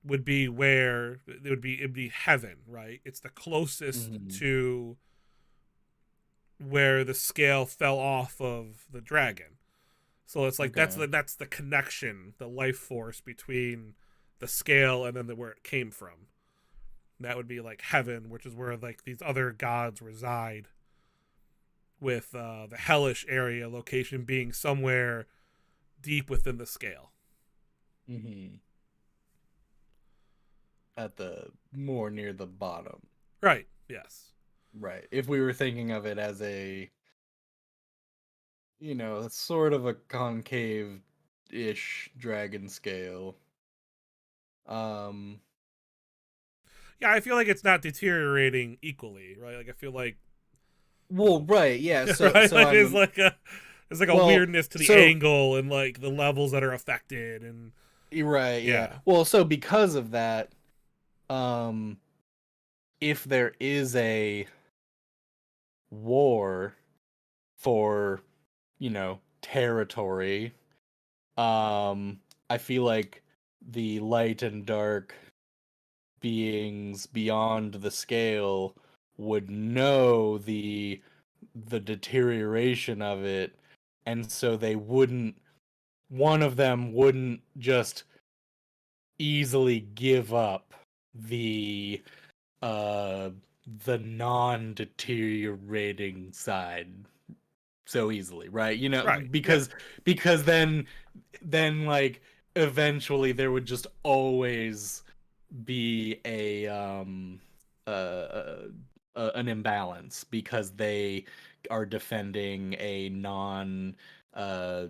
would be where it'd be heaven, right? It's the closest Hmm. to where the scale fell off of the dragon. So it's like Okay. that's the connection, the life force between the scale and then where it came from. That would be like heaven, which is where like these other gods reside, with the hellish area location being somewhere deep within the scale. Hmm. At the more near the bottom. Right. Yes. Right. If we were thinking of it as it's sort of a concave-ish dragon scale. Um Yeah, I feel like it's not deteriorating equally, right? Like I feel like Well, right, yeah. right, So like I'm there's like a well, weirdness to the so angle and like the levels that are affected and you're right, yeah. yeah. Well, so because of that, um, if there is a war for, territory, I feel like the light and dark beings beyond the scale would know the deterioration of it, and so they wouldn't one of them wouldn't just easily give up the uh the non-deteriorating side so easily, right? Right. Yeah. Because then like eventually there would just always be uh, an imbalance because they are defending a non uh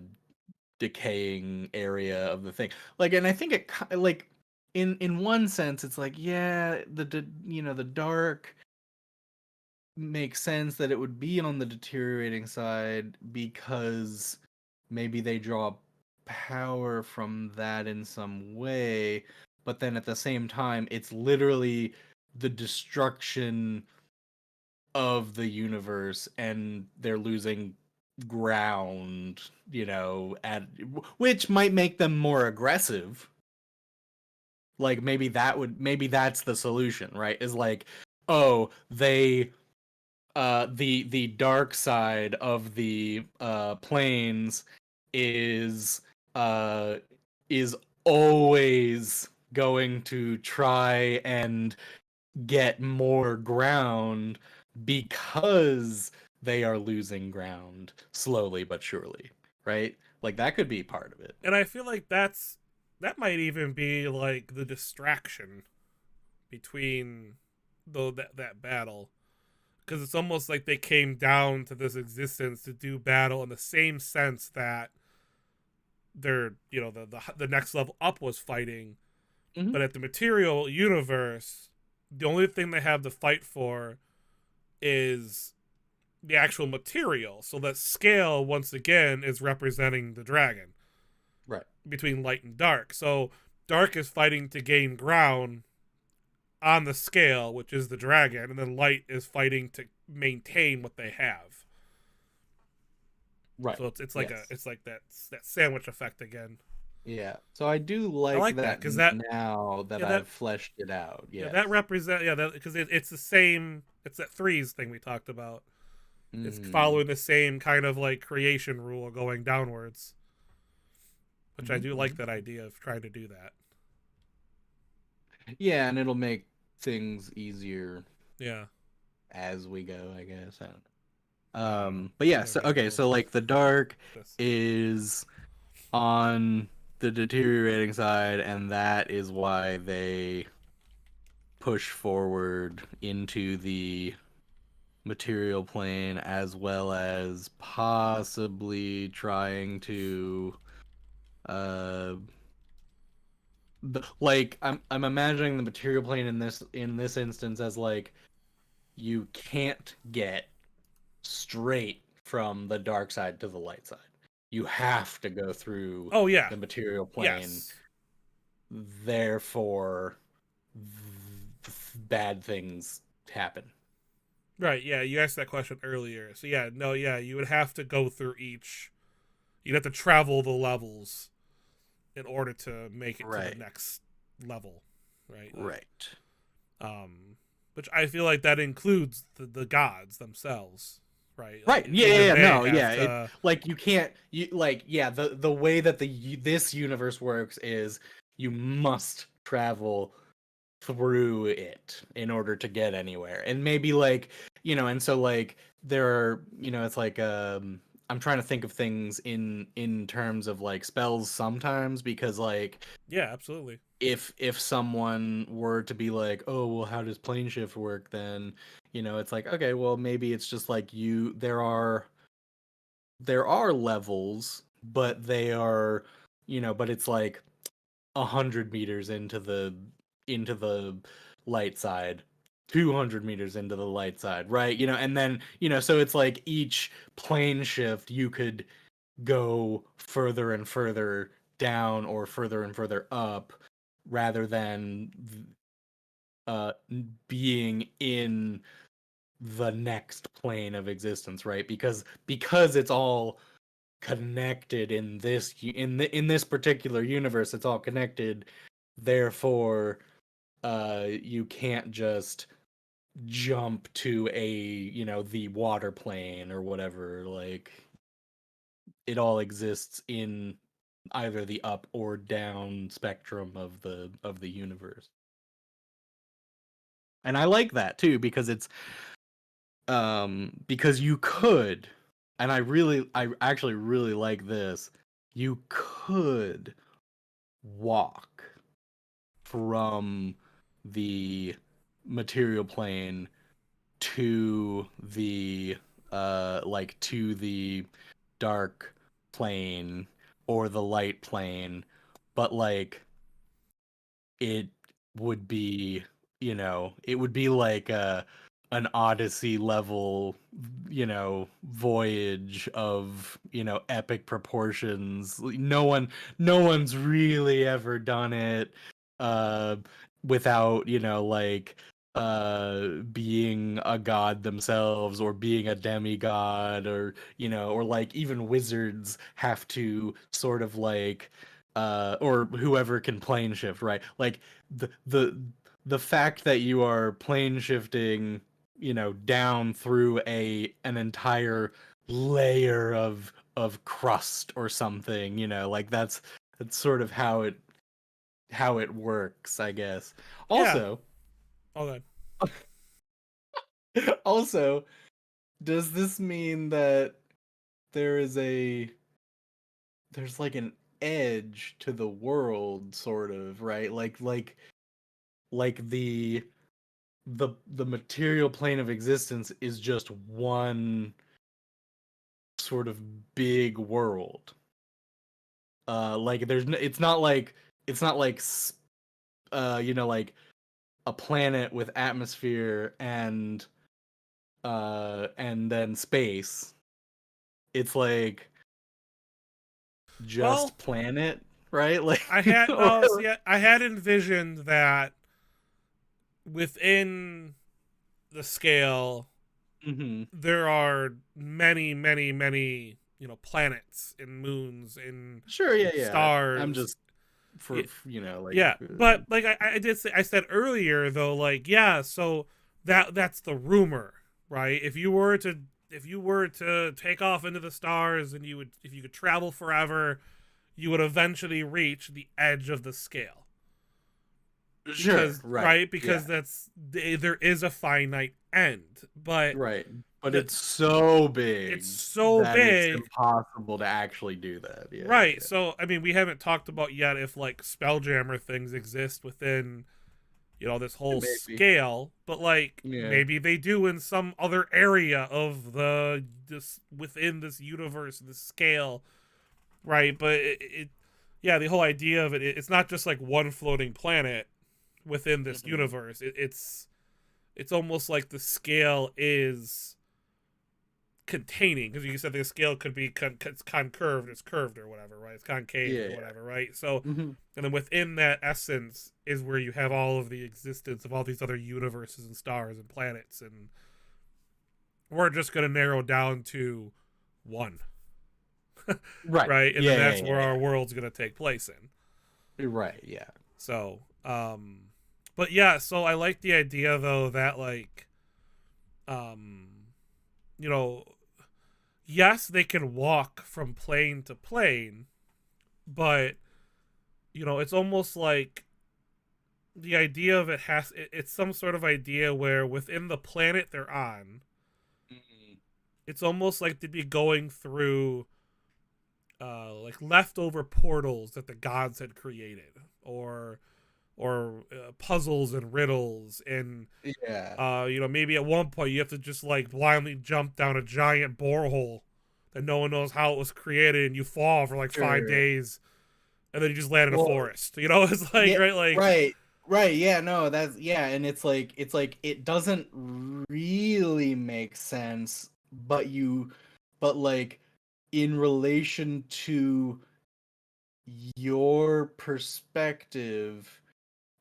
decaying area of the thing. Like, and I think like in one sense it's like, yeah, the dark makes sense that it would be on the deteriorating side because maybe they draw power from that in some way, but then at the same time it's literally the destruction of the universe and they're losing ground, at which might make them more aggressive. Like maybe that's the solution, right? Is like, oh, they the dark side of the planes is uh is always going to try and get more ground because they are losing ground slowly but surely, right? Like that could be part of it. And I feel like that might even be like the distraction between that battle because it's almost like they came down to this existence to do battle in the same sense that they're the next level up was fighting, Hmm. but at the material universe the only thing they have to fight for is the actual material, so that scale once again is representing the dragon Right. between light and dark. So dark is fighting to gain ground on the scale, which is the dragon, and then light is fighting to maintain what they have. Right. So it's like Yes. it's like that sandwich effect again. Yeah. So I do I like like that that because that now that yeah that I've fleshed it out. yeah Yes. that represent yeah that because it's the same. It's that threes thing we talked about. It's Mm-hmm. following the same kind of like creation rule going downwards, which I Mm-hmm. do like that Mm-hmm. idea of trying to do that. Yeah, and it'll make things easier Yeah. as we go, I guess. I don't know. But yeah, There so we okay, go. so like the dark This. is on the deteriorating side, and that is why they push forward into the material plane as well as possibly trying to uh like I'm imagining the material plane in this instance as like you can't get straight from the dark side to the light side. You have to go through Oh yeah. the material plane. Yes. Therefore, bad things happen. Right. Yeah. You asked that question earlier. So yeah. No. Yeah. You would have to go through each. You'd have to travel the levels in order to make it to the Right. next level. Right. Right. Um, which I feel like that includes the gods themselves. Right. Like Right. Yeah, yeah, even yeah. they No, have yeah. It to. like you can't you like yeah, the way that this universe works is you must travel through it in order to get anywhere. And maybe like, and so like there are, it's like I'm trying to think of things in terms of like spells sometimes because like Yeah. Absolutely. if someone were to be like, "Oh, well how does plane shift work?" then, it's like, okay, well maybe it's just like there are levels, but they are, but it's like 100 meters into the light side, 200 meters into the light side, right? And then, so it's like each plane shift you could go further and further down or further and further up rather than being in the next plane of existence, right? Because it's all connected in this particular universe. It's all connected, therefore you can't just jump to the water plane or whatever. Like, it all exists in either the up or down spectrum of the universe. And I like that too, because it's because you could, and I actually really like this, you could walk from the material plane to the to the dark plane or the light plane, but like it would be, it would be like an Odyssey level, voyage of, epic proportions. No one's really ever done it uh without, being a god themselves or being a demigod, or or like even wizards have to sort of like or whoever can plane shift, right? Like the fact that you are plane shifting, down through an entire layer of crust or something, like that's sort of how it works, I guess. Yeah. Also, Okay. also, does this mean that there is there's like an edge to the world, sort of, right? Like the material plane of existence is just one sort of big world. Like it's not like like a planet with atmosphere and then space. It's like Well, just planet, right? Like I had or, no. See, I had envisioned that within the scale, mhm. there are many, many, many, planets and moons and Sure, yeah. I'm stars. just for, Y- like Yeah, but like I did say, I said earlier though, like yeah, so that's the rumor, right? If you were to take off into the stars and if you could travel forever, you would eventually reach the edge of the scale. sure, right. Because Yeah. there is a finite end, but Right. But the it's so it's big so that it's big. impossible to actually do that. Right. Yeah. So I mean, we haven't talked about yet if like spelljammer things exist within, this whole Maybe. scale, but like Yeah. maybe they do in some other area of this within this universe, this scale, right? But yeah, the whole idea of it's not just like one floating planet within this Mhm. universe. It's almost like the scale is containing, because you said the scale could be it's concurved, it's curved or whatever, right? It's concave or Yeah. whatever, right? So Hmm. and then within that essence is where you have all of the existence of all these other universes and stars and planets, and we're just going to narrow down to one, Right. right? And then Yeah. that's where our world's going to take place in. Right. Yeah. So but yeah, so I like the idea though that like um you know yes, they can walk from plane to plane, but it's almost like the idea of it's some sort of idea where within the planet they're on, Mhm. it's almost like they'd be going through like leftover portals that the gods had created, or puzzles and riddles, and Yeah. maybe at one point you have to just like blindly jump down a giant borehole that no one knows how it was created, and you fall for like five Sure. days and then you just land in a Well, forest. It's like, yeah. right, like Right. Right, yeah, no, that's yeah, and it's like it doesn't really make sense, but like in relation to your perspective,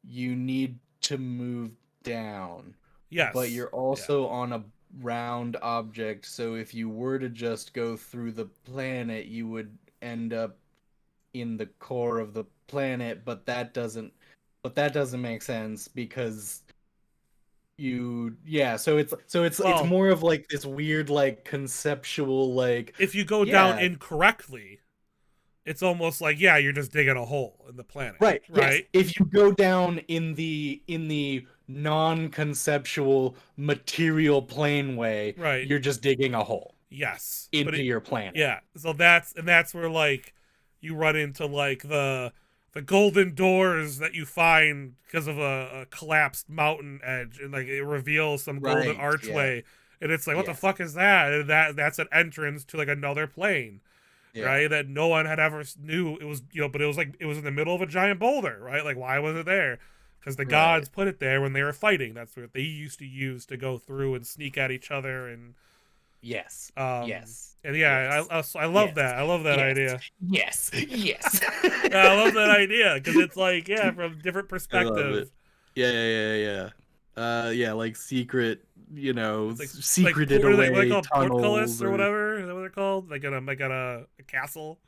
you need to move down, but Yes. you're Yeah. also on a round object, so if you were to just go through the planet, you would end up in the core of the planet, but that doesn't make sense because you yeah, so it's Well, more of like this weird like conceptual like if you go down yeah, incorrectly, it's almost like, yeah, you're just digging a hole in the planet, right, yes, right? if you go down in the non-conceptual material plane way, Right. you're just digging a hole Yes. But into it, your planet. yeah. So that's where like you run into like the golden doors that you find because of a collapsed mountain edge, and like it reveals some golden Right, yeah, archway, and it's like, what the yes, fuck is that? And that's an entrance to like another plane, yeah, right? That no one had ever knew it was, but it was like it was in the middle of a giant boulder, right? Like, why was it there? Because the right, gods put it there when they were fighting. That's what they used to use to go through and sneak at each other, and yes, um yes, and yeah, yes, I love yes, that. I love that yes, idea. yes, yes. Yeah, I love that idea because it's like, yeah, from different I love it. perspective. Yeah, yeah, yeah, yeah. Yeah, like secret, It's like secreted what are they away called, tunnels portcullis or or whatever? Is that what they're called? Like at a castle,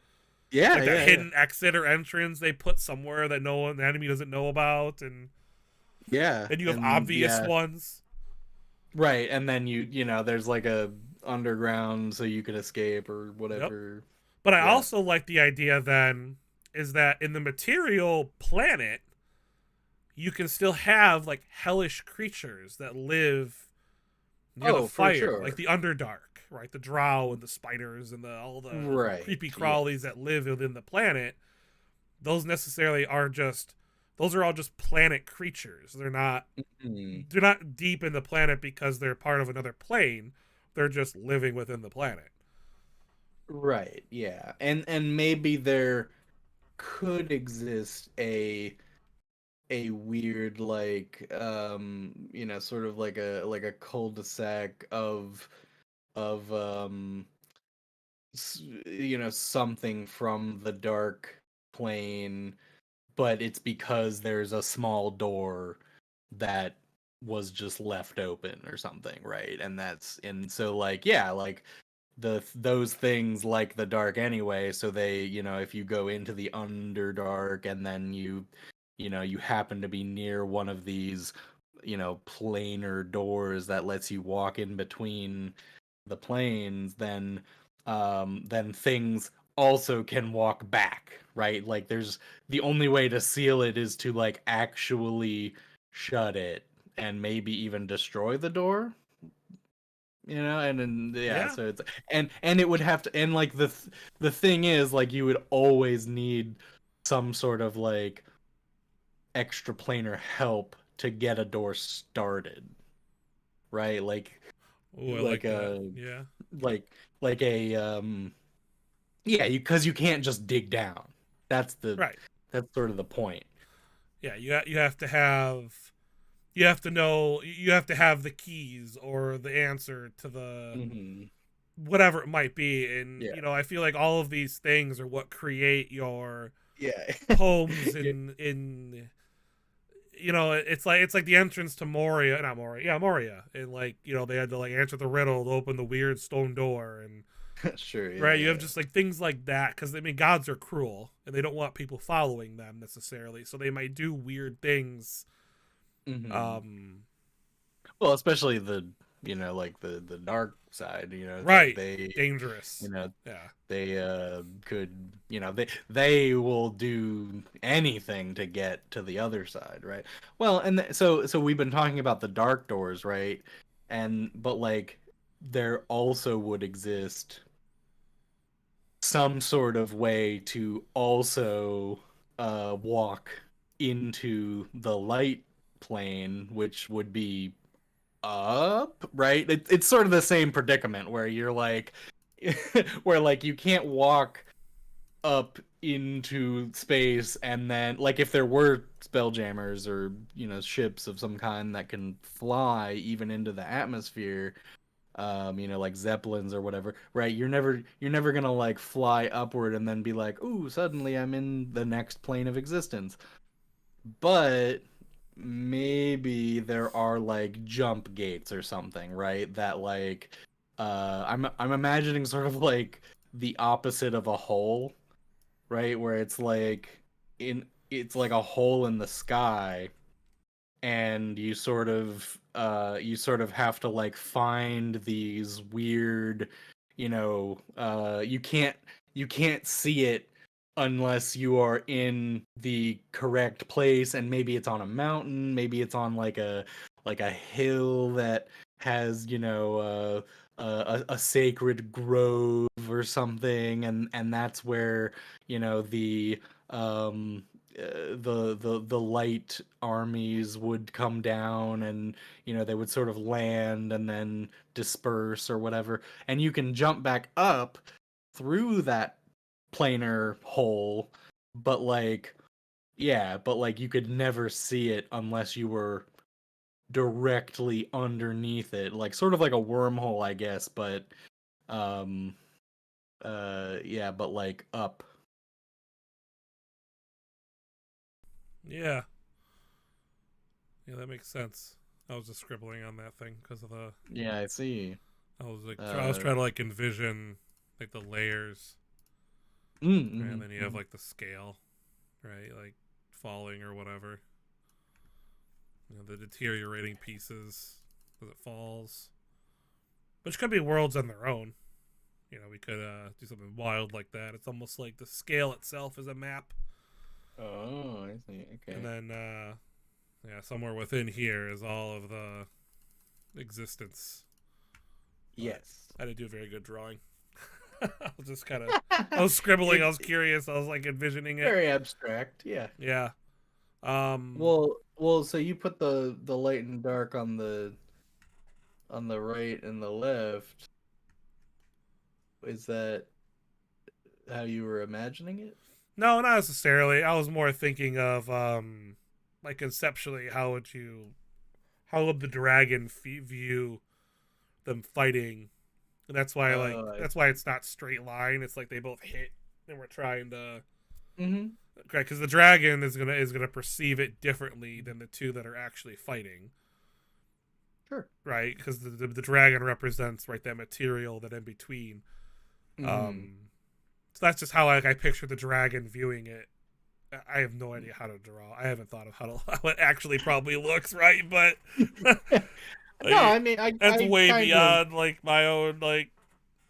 yeah, like that yeah, yeah. hidden exit or entrance they put somewhere that no one, the enemy doesn't know about, and Yeah, then you have and obvious yeah, ones. right, and then there's like a underground so you can escape or Yep. whatever. But I Yeah. also like the idea then is that in the material planet you can still have like hellish creatures that live near the Oh, for fire, like sure. the Underdark, right? The drow and the spiders and all the Right. creepy crawlies Yes. that live within the planet. Those necessarily are just those are all just planet creatures. Hmm. They're not deep in the planet because they're part of another plane. They're just living within the planet. Right. Yeah. And maybe there could exist a weird like sort of like a cul-de-sac of something from the dark plane, but it's because there's a small door that was just left open or something, right? And so like yeah, like those things like the dark anyway, so they, if you go into the underdark and then you happen to be near one of these planar doors that lets you walk in between the planes, then things also can walk back, right? Like there's the only way to seal it is to like actually shut it and maybe even destroy the door, and then yeah, Yeah. so it's and it would have to, and like the thing is like you would always need some sort of like extra planar help to get a door started, right? Oh, I Like like that. a Yeah. like like a yeah, because you can't just dig down. That's the Right. that's sort of the point. Yeah. You have to have you have to know you have to have the keys or the answer to the Hmm. whatever it might be, and Yeah. I feel like all of these things are what create your Yeah. homes Yeah. in it's like the entrance to Moria, not Moria, yeah, Moria, and like they had to like answer the riddle to open the weird stone door, and Sure. Yeah. right, you have Yeah. just like things like that because I mean gods are cruel and they don't want people following them necessarily, so they might do weird things. Hmm. um Well, especially like the dark side. It's like right, they, you dangerous, know, yeah, they could, they will do anything to get to the other side, right? Well, and so we've been talking about the dark doors, right? But like there also would exist some sort of way to also walk into the light plane, which would be up, right? It's sort of the same predicament where you're like, where like you can't walk up into space, and then like if there were spelljammers or ships of some kind that can fly even into the atmosphere, like zeppelins or whatever, right? You're never gonna like fly upward and then be like, ooh, suddenly I'm in the next plane of existence. But maybe there are like jump gates or something, right? That like I'm imagining sort of like the opposite of a hole, right? Where it's like a hole in the sky, and you sort of have to like find these weird, you can't see it unless you are in the correct place, and maybe it's on a mountain, maybe it's on like a hill that has a sacred grove or something, and that's where the um the light armies would come down, and they would sort of land and then disperse or whatever, and you can jump back up through that planar hole, but like yeah, but like you could never see it unless you were directly underneath it, like sort of like a wormhole, I guess, but um yeah, but like up. Yeah. Yeah, that makes sense. I was just scribbling on that thing because of the. Yeah, I see. I was trying to like envision like the layers, right? And then you have like the scale, right? Like falling or whatever. The deteriorating pieces as it falls, which could be worlds on their own. We could do something wild like that. It's almost like the scale itself is a map. Oh, I see. Okay. And then, somewhere within here is all of the existence. Yes. I didn't do a very good drawing. I was just kind of, I was scribbling. I was curious. I was like envisioning it. Very abstract. Yeah. Yeah. Well. So you put the light and dark on the right and the left. Is that how you were imagining it? No, not necessarily. I was more thinking of like conceptually, how would the dragon view them fighting? And that's why that's why it's not straight line. It's like they both hit, and we're trying to. Mm-hmm. Okay, because the dragon is gonna perceive it differently than the two that are actually fighting. Sure. Right, because the dragon represents that material that in between. So that's just how I picture the dragon viewing it. I have no idea how to draw. I haven't thought of how it actually probably looks, right? But no, I mean, that's way beyond like my own like.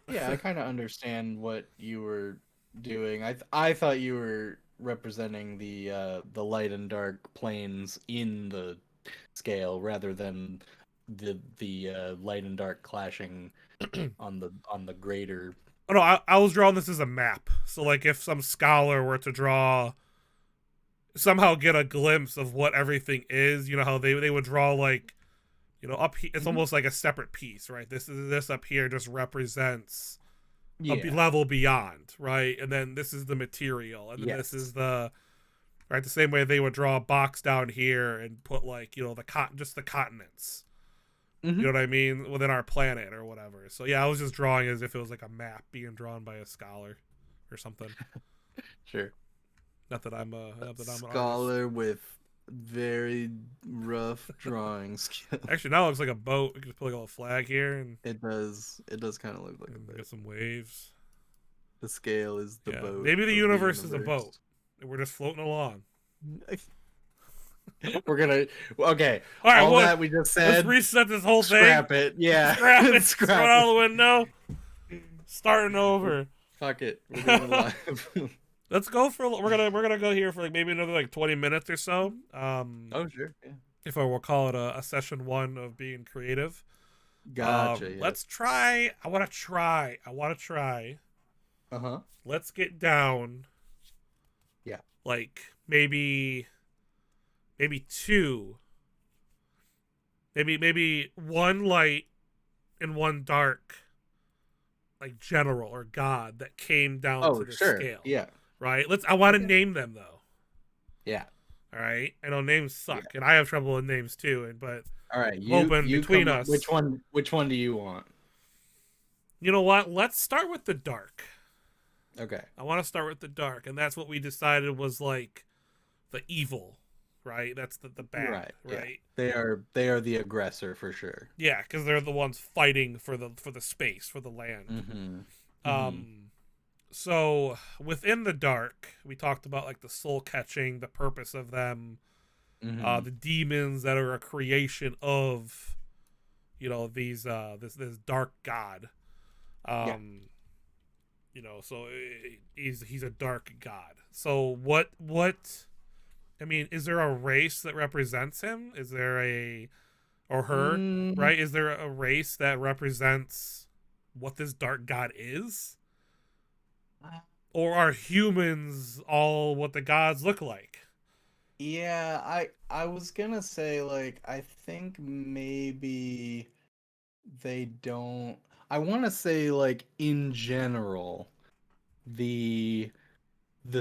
Yeah, I kind of understand what you were doing. I thought you were representing the light and dark planes in the scale rather than the light and dark clashing on the greater. Oh no, I was drawing this as a map. So like if some scholar were to somehow get a glimpse of what everything is, how they would draw like, up here, it's almost like a separate piece, right? This up here just represents a level beyond, right? And then this is the material, and then this is the same way they would draw a box down here and put like just the continents. You know what I mean? Within our planet or whatever. So yeah, I was just drawing as if it was like a map being drawn by a scholar or something. Sure. Not that I'm a scholar with very rough drawing skills. Actually, now it looks like a boat. We can just put like a little flag here, and it does kind of look like a boat. Get some waves. The scale is the boat. Maybe the universe is a boat, and we're just floating along. We're gonna okay. All right, all that we just said. Let's reset this whole thing. Scrap it. Yeah. Scrap it. Throw it out the window. Starting over. Fuck it. We're doing it live. Let's go for. We're gonna go here for like maybe another like 20 minutes or so. Oh sure. Yeah. If I will call it a session 1 of being creative. Gotcha. Yeah. Let's try. I want to try. Let's get down. Yeah. Like maybe 2. Maybe 1 light and 1 dark, like general or god that came down to the scale. Yeah. right? I want to Okay. name them though. Yeah. All right. I know names Yeah. suck, and I have trouble with names too. But All right. I'm hoping You between come up. us. Which one do you want? You know what? Let's start with the dark. Okay. I want to start with the dark, and that's what we decided was like the evil, right? That's the bad, Right. Yeah. right? They are the aggressor for sure. Yeah, because they're the ones fighting for the space for the land. Mm-hmm. Mm-hmm. Um, so within the dark, we talked about like the soul catching, the purpose of them, Mm-hmm. the demons that are a creation of, these this dark god. Yeah. Um, so he's a dark god. So what? I mean, is there a race that represents him? Is there a or her? Mm, Right? Is there a race that represents what this dark god is? Or are humans all what the gods look like? yeah, I was gonna say like I think maybe they don't. I want to say like in general the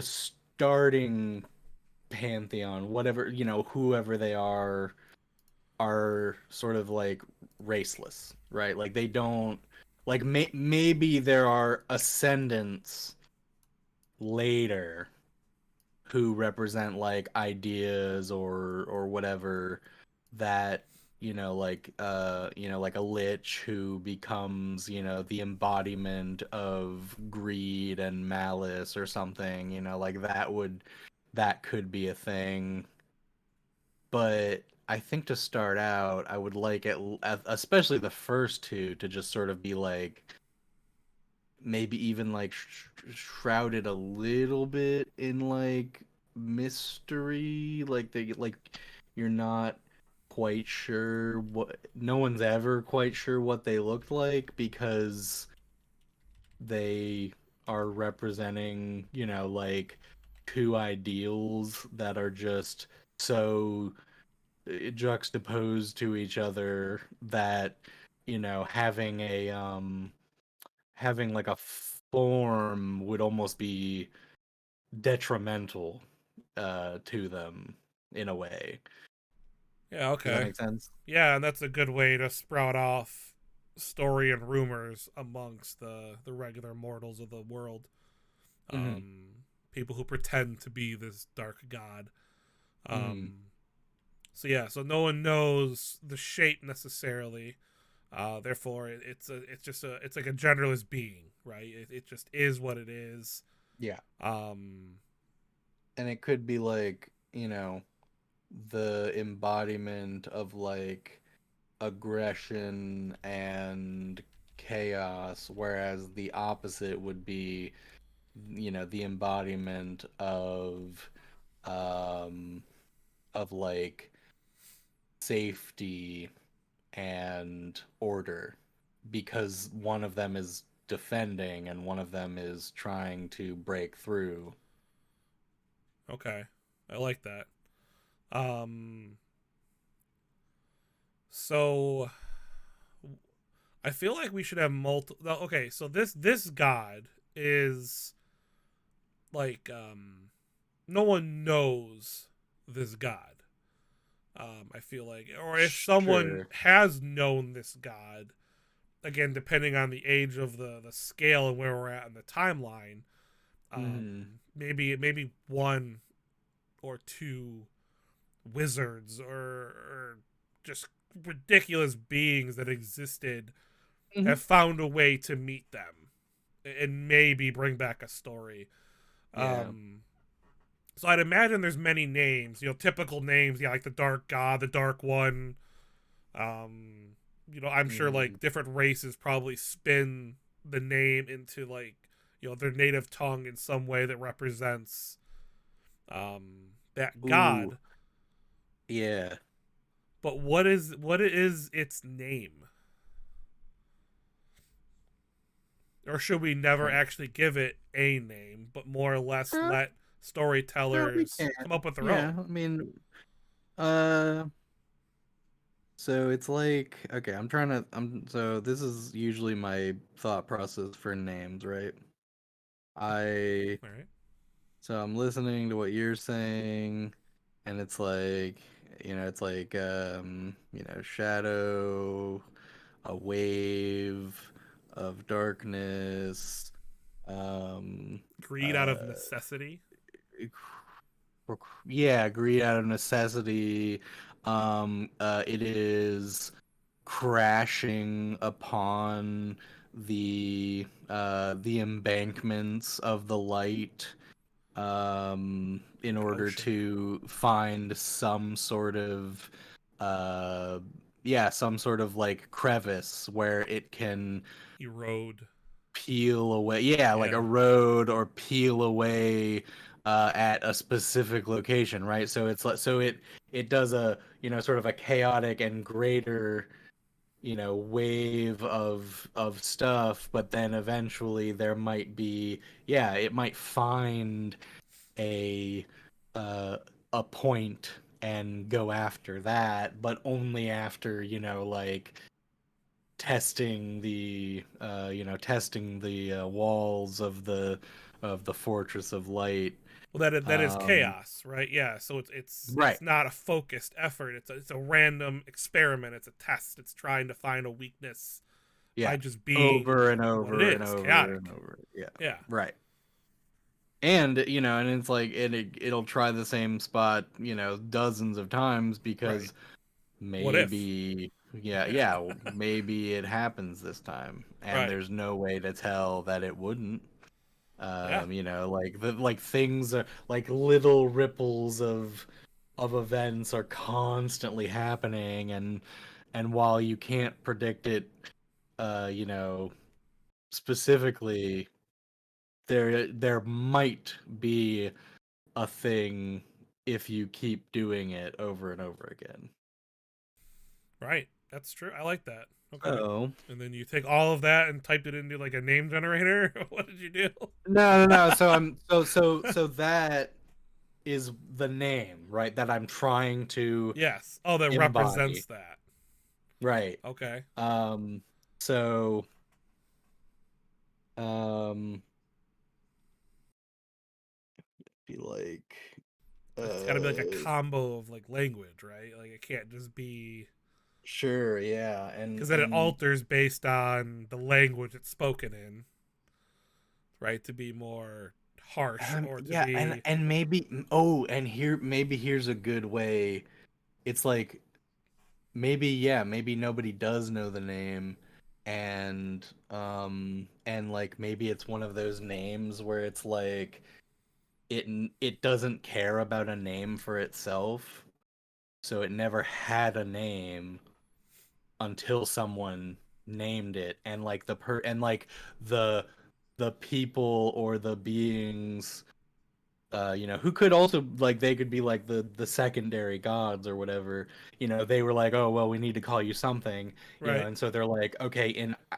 starting pantheon, whatever, whoever they are sort of like raceless, right? Like they don't like maybe there are ascendants later who represent like ideas or whatever that like a lich who becomes the embodiment of greed and malice or something, like that could be a thing. But I think to start out I would like it, especially the first two, to just sort of be like maybe even like shrouded a little bit in like mystery, like you're not quite sure what no one's ever quite sure what they looked like because they are representing like two ideals that are just so juxtaposed to each other that having like a form would almost be detrimental to them in a way. Yeah, Does that okay. make sense? Yeah, and that's a good way to sprout off story and rumors amongst the regular mortals of the world. Mm-hmm. People who pretend to be this dark god. Mm-hmm. Um, so yeah, so no one knows the shape necessarily. Therefore, it's like a genderless being, right? It just is what it is. Yeah. Um, And it could be like, the embodiment of like aggression and chaos, whereas the opposite would be, the embodiment um of like safety and order, because one of them is defending and one of them is trying to break through. okay, I like that. Um, so I feel like we should have multiple. Okay, so this god is like no one knows this god. I feel like, or if someone Sure. has known this god, again, depending on the age of the scale and where we're at in the timeline, Hmm. maybe one or two wizards or just ridiculous beings that existed Hmm. have found a way to meet them and maybe bring back a story. Yeah. Um, so I'd imagine there's many names, typical names, yeah, like the Dark God, the Dark One. I'm sure Hmm. like different races probably spin the name into like their native tongue in some way that represents that Ooh. god. Yeah. But what is its name? Or should we never Huh. actually give it a name, but more or less Uh, let no, we storytellers can. come up with their Yeah, own? I mean, uh, so it's like, okay, so this is usually my thought process for names, right? I All right. So I'm listening to what you're saying, and it's like, it's like, shadow, a wave of darkness, um, Greed out of uh, necessity. yeah, greed out of necessity. It is crashing upon the embankments of the light, in Like an order ocean. to find some sort of some sort of like crevice where it can Erode. peel away. Yeah, like Yeah. erode or peel away at a specific location, right? So it's like it does a sort of a chaotic and greater wave of stuff, but then eventually there might be it might find a uh, a point and go after that, but only after like testing the walls of the fortress of light. Well, that is um chaos, right? Yeah. So it's right. not a focused effort. It's a random experiment. It's a test. It's trying to find a weakness Yeah, by just over being and what it over and is, over and chaotic. over. Yeah, Yeah. right. And and it's like it'll try the same spot dozens of times, Right. because What if? maybe Yeah. maybe it happens this time, and Right. there's no way to tell that it wouldn't. Yeah. Like things are like little ripples of events are constantly happening, and while you can't predict it specifically, there might be a thing if you keep doing it over and over again. Right. That's true. I like that. Okay. So And then you take all of that and typed it into like a name generator. What did you do? no. So that is the name, right? That I'm trying to Yes. Oh, that embody, represents that. right? Okay. Um, so um, be like, It's got to be like a uh, combo of like language, right? Like it can't just be sure, yeah, because then it and alters based on the language it's spoken in, right? To be more harsh or to yeah, be and maybe and here's a good way. It's like maybe nobody does know the name, and like maybe it's one of those names where it's like it doesn't care about a name for itself, so it never had a name until someone named it, and like the the people or the beings, who could also, like, they could be like the secondary gods or whatever. They were like, oh well, we need to call you something. right. And so they're like, okay,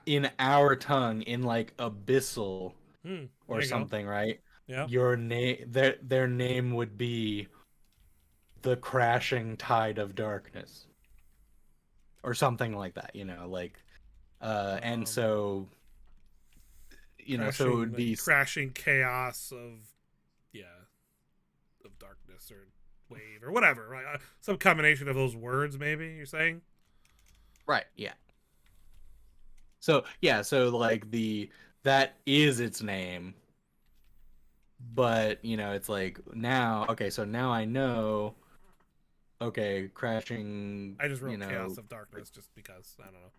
in our tongue, in like abyssal There or you go. something, right? Yeah. Your name, their name would be the crashing tide of darkness or something like that, like, and Um, so so it would be crashing chaos of yeah of darkness or wave or whatever, right? Some combination of those words, maybe you're saying. right, yeah. So yeah, so like that is its name, but it's like now, okay, so now I know, okay, crashing, I just wrote chaos of darkness just because I don't know.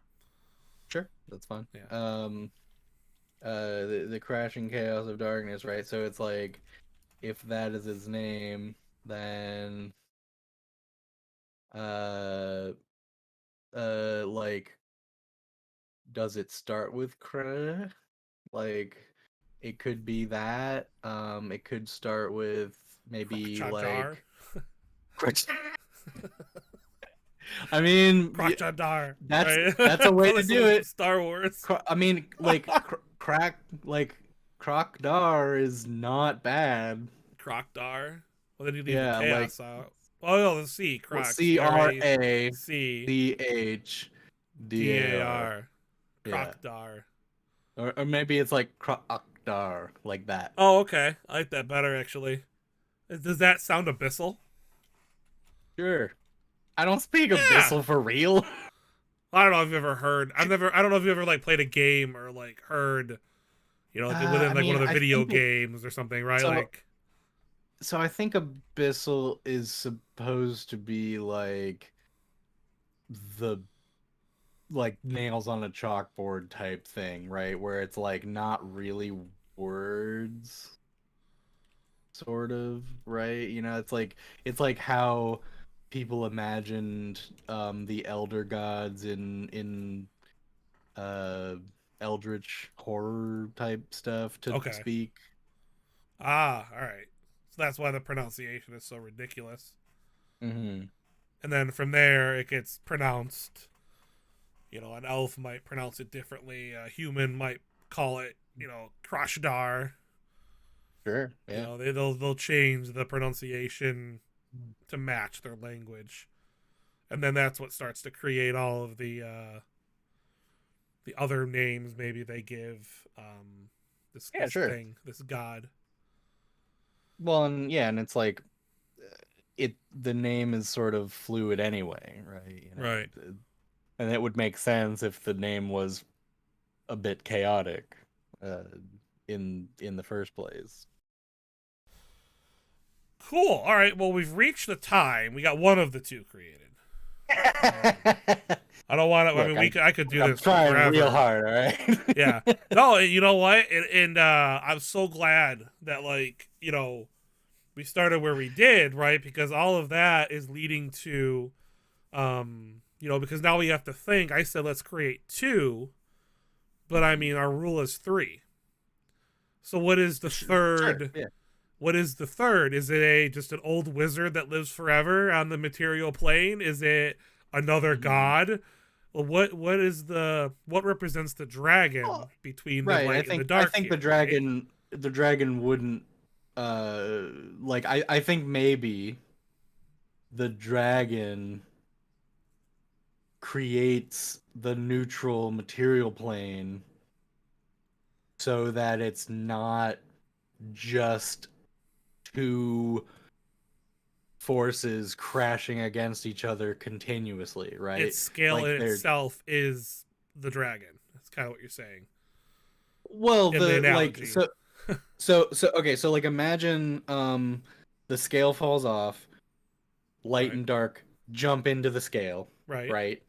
sure, that's fine. Yeah. The crashing chaos of darkness, right? So it's like, if that is its name, then uh like, does it start with like, it could be that. It could start with maybe Krachadar. like I mean, Krachadar. that's Right. that's a way to Probably do something from it. Star Wars. I mean, like, like Crocdar is not bad. Krokdar. Well, then you leave the Yeah, like, chaos out. Oh no, the C. well, Croc. C R A C C H D D A A R. R. Yeah, Krokdar. or maybe it's like Crocdar. Krashdar, like that. Oh, okay. I like that better, actually. Does that sound abyssal? Sure. I don't speak Yeah. Abyssal for real. I don't know if you've ever heard. I don't know if you ever like played a game or like heard, like within I like one mean, of the I video think games or something, right? so. Like, So I think Abyssal is supposed to be the like nails on a chalkboard type thing, right? Where it's like not really words, sort of, right? It's like how people imagined the elder gods in uh eldritch horror type stuff to okay. speak. All right. So that's why the pronunciation is so ridiculous. Mm-hmm. And then from there, it gets pronounced. An elf might pronounce it differently. A human might call it, Krashdar. Sure. Yeah. They'll change the pronunciation to match their language, and then that's what starts to create all of the other names maybe they give Yeah, this sure. thing, this god. Well, and yeah, and it's like the name is sort of fluid anyway, right? Right. And it would make sense if the name was a bit chaotic uh, in the first place. Cool. All right. Well, we've reached the time. We got one of the two created. I don't want to. I Look, mean, I could do I'm this trying forever. real hard, all right? Yeah. No, you know what? And I'm so glad that we started where we did, right? Because all of that is leading to because now we have to think. I said let's create two, but I mean our rule is three. So what is the third? Sure, yeah. What is the third? Is it just an old wizard that lives forever on the material plane? Is it another god? Well, what represents the dragon Well, between the right. light and the dark? I think here, the dragon wouldn't I think maybe the dragon creates the neutral material plane so that it's not just two forces crashing against each other continuously, right? its scale Like in they're itself is the dragon. That's kind of what you're saying well, in the the like analogy, so okay, so like imagine the scale falls off, light right? and dark jump into the scale, Right? right?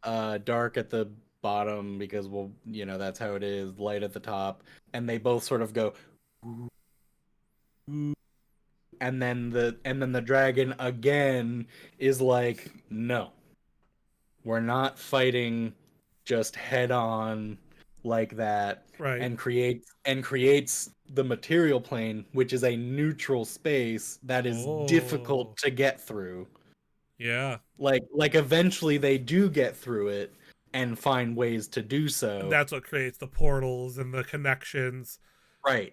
Yeah. Dark at the bottom because that's how it is, light at the top, and they both sort of go, and then the dragon again is like, no, we're not fighting just head on like that, Right. and creates the material plane, which is a neutral space that is Oh. difficult to get through. Yeah. Like eventually they do get through it and find ways to do And so. that's what creates the portals and the connections. Right.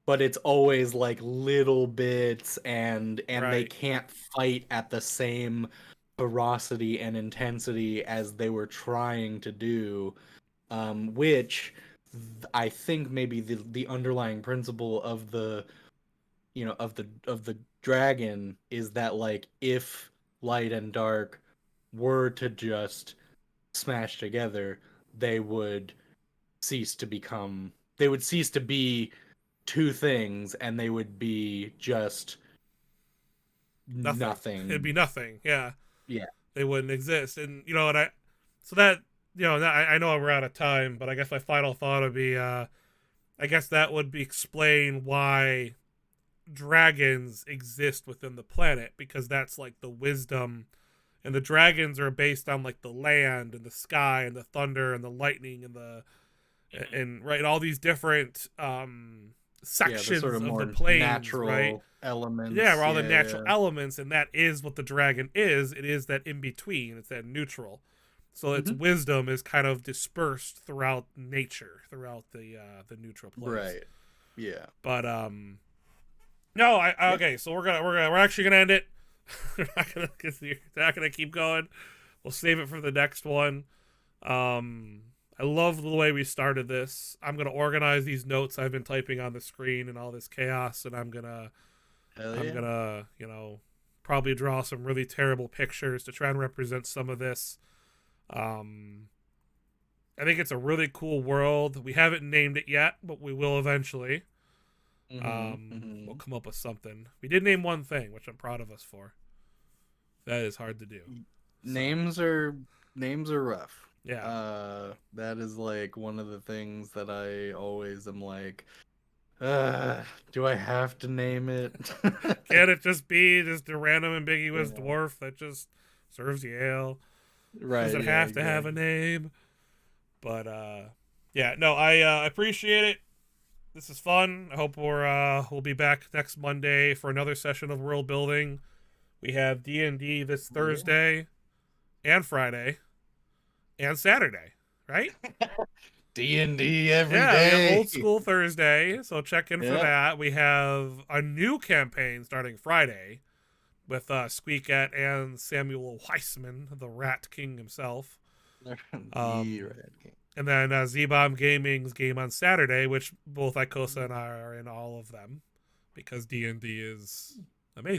But it's always like little bits, and they Right. can't fight at the same ferocity and intensity as they were trying to do, which I think maybe the underlying principle of the dragon is that, like, if light and dark were to just smash together, they would cease to be two things, and they would be just Nothing. It'd nothing. be nothing. Yeah. Yeah. They wouldn't exist. And so that I know we're out of time, but I guess my final thought would be I guess that would explain why dragons exist within the planet, because that's like the wisdom, and the dragons are based on like the land and the sky and the thunder and the lightning and right, all these different Yeah, the sort sections of of the more planes, right? natural elements. Yeah, where all the natural Yeah. elements, and that is what the dragon is. It is that in between. It's that neutral. So its Mhm. wisdom is kind of dispersed throughout nature, throughout the neutral place. Right. Yeah. But no, Yeah. okay. So we're actually gonna end it. We're not gonna keep going. We'll save it for the next one. I I love the way we started this. I'm gonna organize these notes I've been typing on the screen and all this chaos, and Hell I'm yeah. gonna, probably draw some really terrible pictures to try and represent some of this. Um, I think it's a really cool world. We haven't named it yet, but we will eventually. We'll come up with something. We did name one thing, which I'm proud of us for. That is hard to do. So, Names are rough. yeah. That is like one of the things that I always am like, do I have to name it? Can it just be just a random ambiguous Yeah. dwarf that just serves the ale? Does Right, it yeah, have to have a exactly. name? But yeah, no, I appreciate it. This is fun. I hope we'll be back next Monday for another session of world building. We have D&D this Yeah. Thursday and Friday and Saturday, right? D&D every Yeah, we have day. old school Thursday, so check in for Yep. that. We have a new campaign starting Friday with Squeaket and Samuel Weissman, the Rat King himself. The Red King. And then Z-Bomb Gaming's game on Saturday, which both Ikosa and I are in all of them because D&D is amazing.